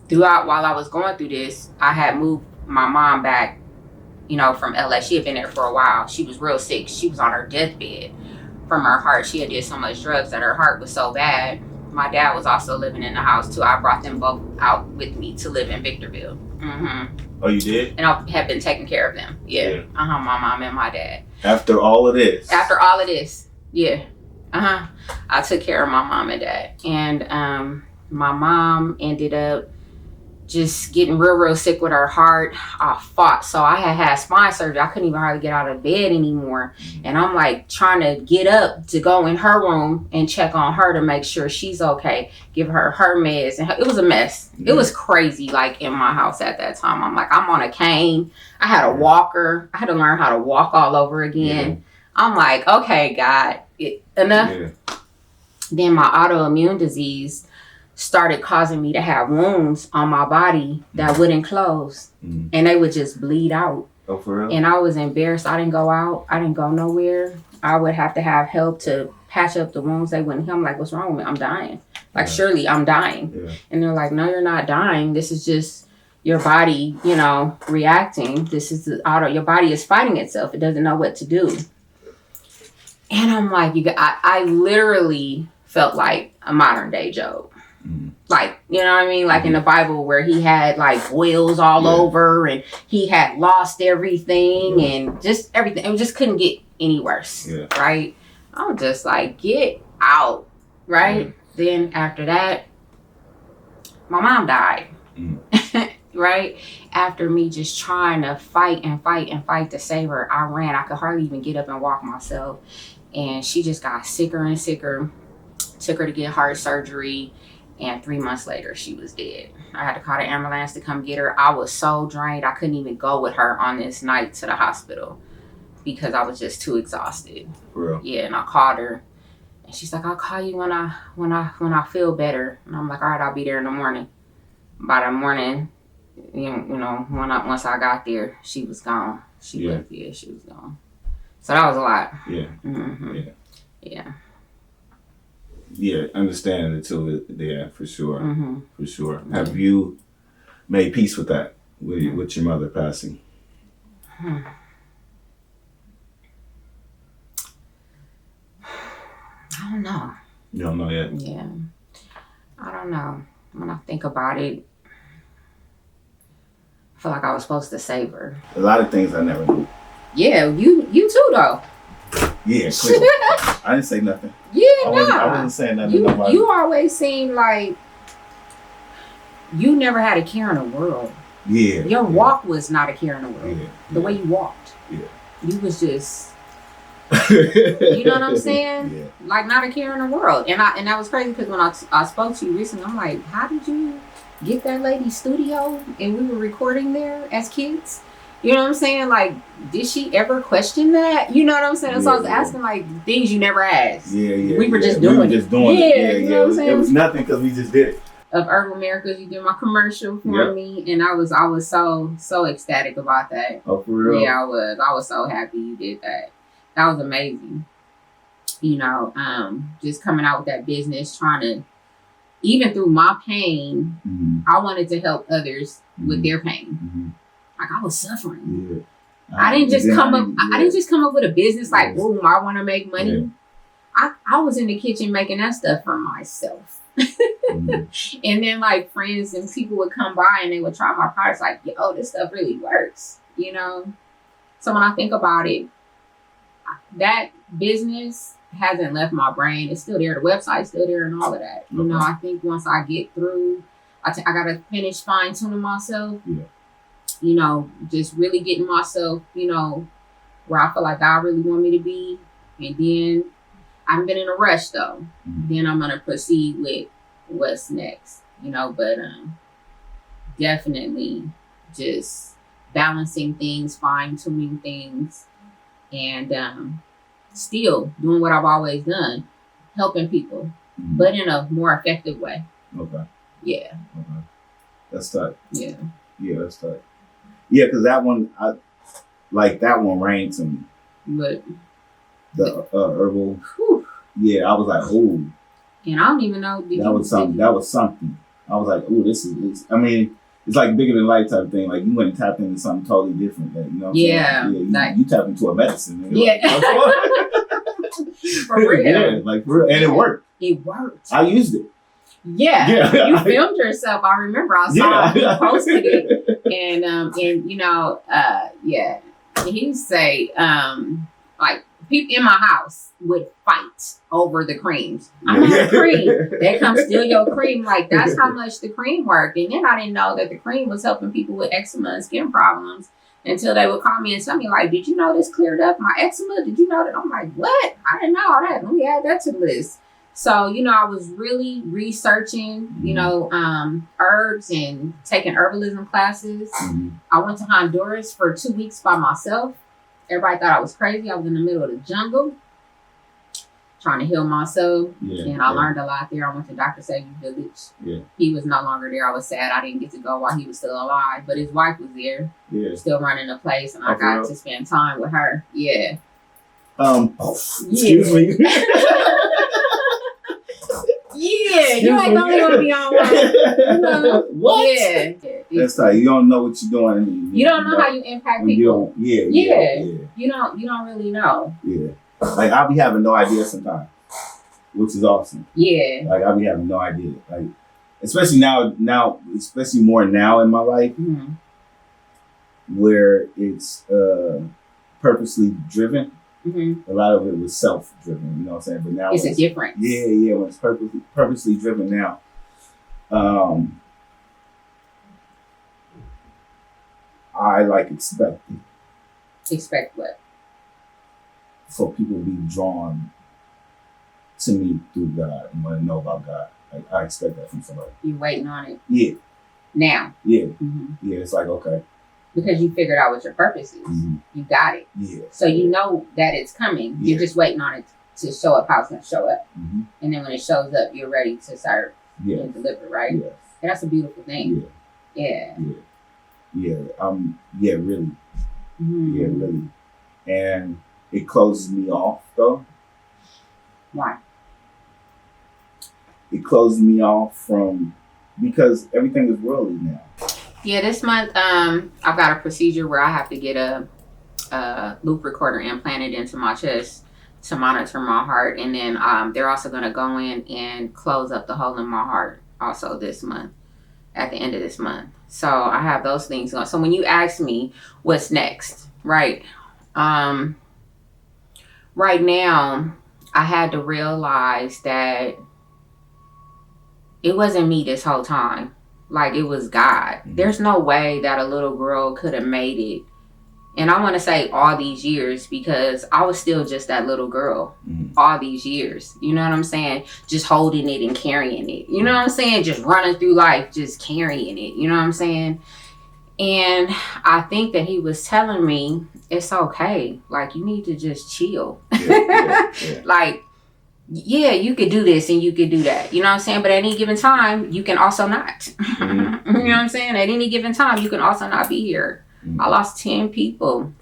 Speaker 4: throughout, while I was going through this, I had moved my mom back, you know, from LA. She had been there for a while. She was real sick. She was on her deathbed from her heart. She had did so much drugs that her heart was so bad. My dad was also living in the house too. I brought them both out with me to live in Victorville.
Speaker 3: Oh, you did?
Speaker 4: And I had been taking care of them. My mom and my dad.
Speaker 3: After all of this?
Speaker 4: After all of this, I took care of my mom and dad. And my mom ended up just getting real sick with her heart. I fought. So I had spine surgery. I couldn't even hardly get out of bed anymore. And I'm like trying to get up to go in her room and check on her to make sure she's okay. Give her her meds. And it was a mess. It was crazy, like in my house at that time. I'm like, I'm on a cane. I had a walker. I had to learn how to walk all over again. I'm like, okay, God, enough. Then my autoimmune disease started causing me to have wounds on my body that wouldn't close, and they would just bleed out.
Speaker 3: Oh, for real?
Speaker 4: And I was embarrassed. I didn't go out. I didn't go nowhere. I would have to have help to patch up the wounds. They wouldn't heal. I'm like, what's wrong with me? I'm dying. Like, surely I'm dying. And they're like, no, you're not dying. This is just your body, you know, reacting. This is your body is fighting itself. It doesn't know what to do. And I'm like, I literally felt like a modern day Job. Like, you know what I mean? Like in the Bible where he had like boils all over and he had lost everything and just everything. It just couldn't get any worse.
Speaker 3: Yeah.
Speaker 4: Right? I was just like, get out. Right? Then after that, my mom died. Right? After me just trying to fight to save her, I ran. I could hardly even get up and walk myself. And she just got sicker and sicker. Took her to get heart surgery. And 3 months later, she was dead. I had to call the ambulance to come get her. I was so drained. I couldn't even go with her on this night to the hospital because I was just too exhausted.
Speaker 3: For real?
Speaker 4: Yeah, and I called her. And she's like, I'll call you when I feel better. And I'm like, all right, I'll be there in the morning. By the morning, once I got there, she was gone. She was gone. So that was a lot.
Speaker 3: Yeah.
Speaker 4: Mm-hmm.
Speaker 3: Yeah. Yeah, understanding it too. Yeah, for sure.
Speaker 4: Mm-hmm.
Speaker 3: For sure. Have you made peace with that, with your mother passing?
Speaker 4: I don't know.
Speaker 3: You don't know yet?
Speaker 4: Yeah. I don't know. When I think about it, I feel like I was supposed to save her.
Speaker 3: A lot of things I never knew.
Speaker 4: Yeah, you too though.
Speaker 3: Yeah, clearly. I didn't say nothing.
Speaker 4: Yeah,
Speaker 3: I wasn't saying nothing to nobody.
Speaker 4: You always seem like you never had a care in the world.
Speaker 3: Yeah.
Speaker 4: Your walk was not a care in the world.
Speaker 3: Yeah.
Speaker 4: The way you walked.
Speaker 3: Yeah.
Speaker 4: You was just, you know what I'm saying?
Speaker 3: Yeah.
Speaker 4: Like not a care in the world. And that was crazy because when I spoke to you recently, I'm like, how did you get that lady's studio and we were recording there as kids? You know what I'm saying? Like, did she ever question that? You know what I'm saying? So I was asking like things you never asked.
Speaker 3: Yeah.
Speaker 4: We were just doing it.
Speaker 3: Yeah.
Speaker 4: You know what I'm saying?
Speaker 3: It was nothing because we just did it.
Speaker 4: Of Herbal Miracles, you did my commercial for me, and I was so ecstatic about that.
Speaker 3: Oh, for real?
Speaker 4: Yeah, I was so happy you did that. That was amazing. You know, just coming out with that business, trying to, even through my pain, I wanted to help others with their pain. Like I was suffering.
Speaker 3: Yeah.
Speaker 4: I didn't just come up with a business like, boom, I want to make money. Yeah. I was in the kitchen making that stuff for myself. And then like friends and people would come by and they would try my products like, yo, this stuff really works, you know? So when I think about it, that business hasn't left my brain. It's still there. The website's still there and all of that. You know, I think once I get through, I got to finish fine tuning myself. Yeah. You know, just really getting myself, you know, where I feel like God really want me to be. And then I haven't been in a rush though. Then I'm going to proceed with what's next, you know, but definitely just balancing things, fine tuning things, and still doing what I've always done, helping people, but in a more effective way.
Speaker 3: Okay.
Speaker 4: Yeah.
Speaker 3: Okay. That's tight.
Speaker 4: Yeah.
Speaker 3: Yeah, that's tight. Yeah, because that one rang to me.
Speaker 4: But
Speaker 3: the herbal.
Speaker 4: Whew.
Speaker 3: Yeah, I was like, ooh.
Speaker 4: And I don't even know.
Speaker 3: That was something. I was like, ooh, this is. I mean, it's like bigger than life type thing. Like you went and tapped into something totally different. Like, you know what I'm saying? You tapped into a medicine. Man.
Speaker 4: Yeah. For real.
Speaker 3: Yeah, like for real. And it worked.
Speaker 4: It worked.
Speaker 3: I used it.
Speaker 4: Yeah. You filmed yourself. I remember I saw you posted it. And you know, yeah. He would say, like, people in my house would fight over the creams. I'm on cream. They come steal your cream. Like, that's how much the cream worked. And then I didn't know that the cream was helping people with eczema and skin problems until they would call me and tell me, like, did you know this cleared up my eczema? Did you know that? I'm like, what? I didn't know all that. Let me add that to the list. So, you know, I was really researching, you know, herbs and taking herbalism classes. I went to Honduras for 2 weeks by myself. Everybody thought I was crazy. I was in the middle of the jungle trying to heal myself. And I learned a lot there. I went to Dr. Sebi's village. He was no longer there. I was sad I didn't get to go while he was still alive. But his wife was there. Still running the place. And I got to spend time with her. Yeah.
Speaker 3: Excuse me.
Speaker 4: Yeah, you ain't only gonna be on one. You know?
Speaker 3: What?
Speaker 4: Yeah.
Speaker 3: That's like you don't know what you're doing.
Speaker 4: You don't know how you impact people.
Speaker 3: Yeah.
Speaker 4: You don't really know.
Speaker 3: Yeah. Like I'll be having no idea sometimes, which is awesome.
Speaker 4: Yeah.
Speaker 3: Like I'll be having no idea. Like especially especially more now in my life,
Speaker 4: Mm-hmm.
Speaker 3: where it's purposely driven.
Speaker 4: Mm-hmm.
Speaker 3: A lot of it was self-driven, you know what I'm saying? But now
Speaker 4: It's a difference.
Speaker 3: yeah, when it's purposely driven now. I like
Speaker 4: Expect what?
Speaker 3: for people to be drawn to me through God and want to know about God. Like, I expect that from somebody.
Speaker 4: You waiting on it
Speaker 3: Yeah,
Speaker 4: now.
Speaker 3: yeah,
Speaker 4: Mm-hmm.
Speaker 3: yeah. It's like, okay.
Speaker 4: Because you figured out what your purpose is.
Speaker 3: Mhm.
Speaker 4: You got it.
Speaker 3: Yeah.
Speaker 4: So you know that it's coming. You're
Speaker 3: Yeah.
Speaker 4: just waiting on it to show up how it's going to show up.
Speaker 3: Mm-hmm.
Speaker 4: And then when it shows up, you're ready to serve
Speaker 3: Yeah.
Speaker 4: and deliver, right?
Speaker 3: Yes.
Speaker 4: And that's a beautiful thing.
Speaker 3: Yeah.
Speaker 4: Yeah.
Speaker 3: Yeah. Yeah. Really.
Speaker 4: Mhm.
Speaker 3: Yeah. Really. And it closes me off, though.
Speaker 4: Why?
Speaker 3: It closes me off because everything is worldly now.
Speaker 4: Yeah, this month, I've got a procedure where I have to get a loop recorder implanted into my chest to monitor my heart. And then they're also going to go in and close up the hole in my heart also this month, at the end of this month. So I have those things going. So when you ask me what's next, right? Right now, I had to realize that it wasn't me this whole time. Like, it was God. There's no way that a little girl could have made it. And I want to say all these years, because I was still just that little girl all these years. You know what I'm saying? Just holding it and carrying it. You know what I'm saying? Just running through life, just carrying it. You know what I'm saying? And I think that he was telling me, it's okay. Like, you need to just chill.
Speaker 3: Yeah.
Speaker 4: Like, yeah, you could do this and you could do that. You know what I'm saying? But at any given time, you can also not.
Speaker 3: Mhm.
Speaker 4: You know what I'm saying? At any given time, you can also not be here. I lost 10 people.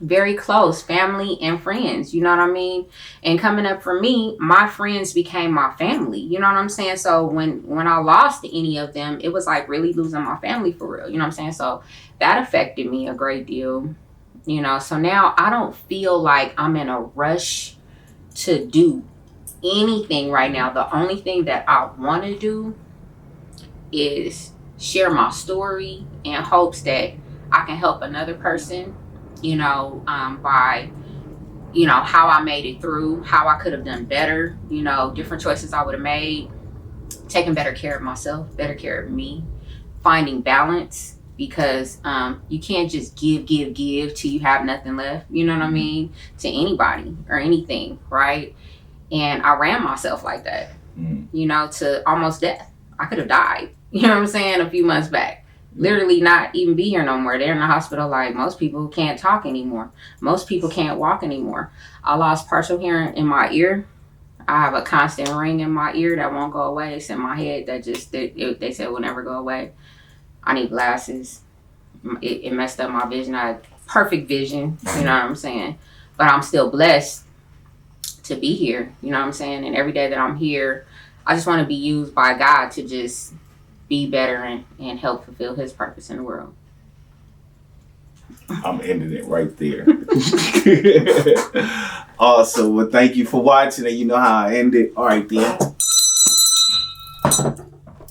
Speaker 4: Very close, family and friends. You know what I mean? And coming up for me, my friends became my family. You know what I'm saying? So when I lost any of them, it was like really losing my family for real. You know what I'm saying? So that affected me a great deal. You know, so now I don't feel like I'm in a rush to do anything right now. The only thing that I want to do is share my story in hopes that I can help another person, you know, by, you know, how I made it through, how I could have done better, you know, different choices I would have made, taking better care of myself, better care of me, finding balance, because you can't just give till you have nothing left, you know what I mean, to anybody or anything, right? And I ran myself like that, you know, to almost death. I could have died, you know what I'm saying, a few months back. Literally not even be here no more. They're in the hospital like most people can't talk anymore. Most people can't walk anymore. I lost partial hearing in my ear. I have a constant ring in my ear that won't go away. It's in my head that just, they said will never go away. I need glasses. It messed up my vision. I had perfect vision, you know what I'm saying? But I'm still blessed to be here, you know what I'm saying? And every day that I'm here, I just want to be used by God to just be better and help fulfill his purpose in the world.
Speaker 3: I'm ending it right there. Awesome. Well, thank you for watching, and you know how I end it. All right, then.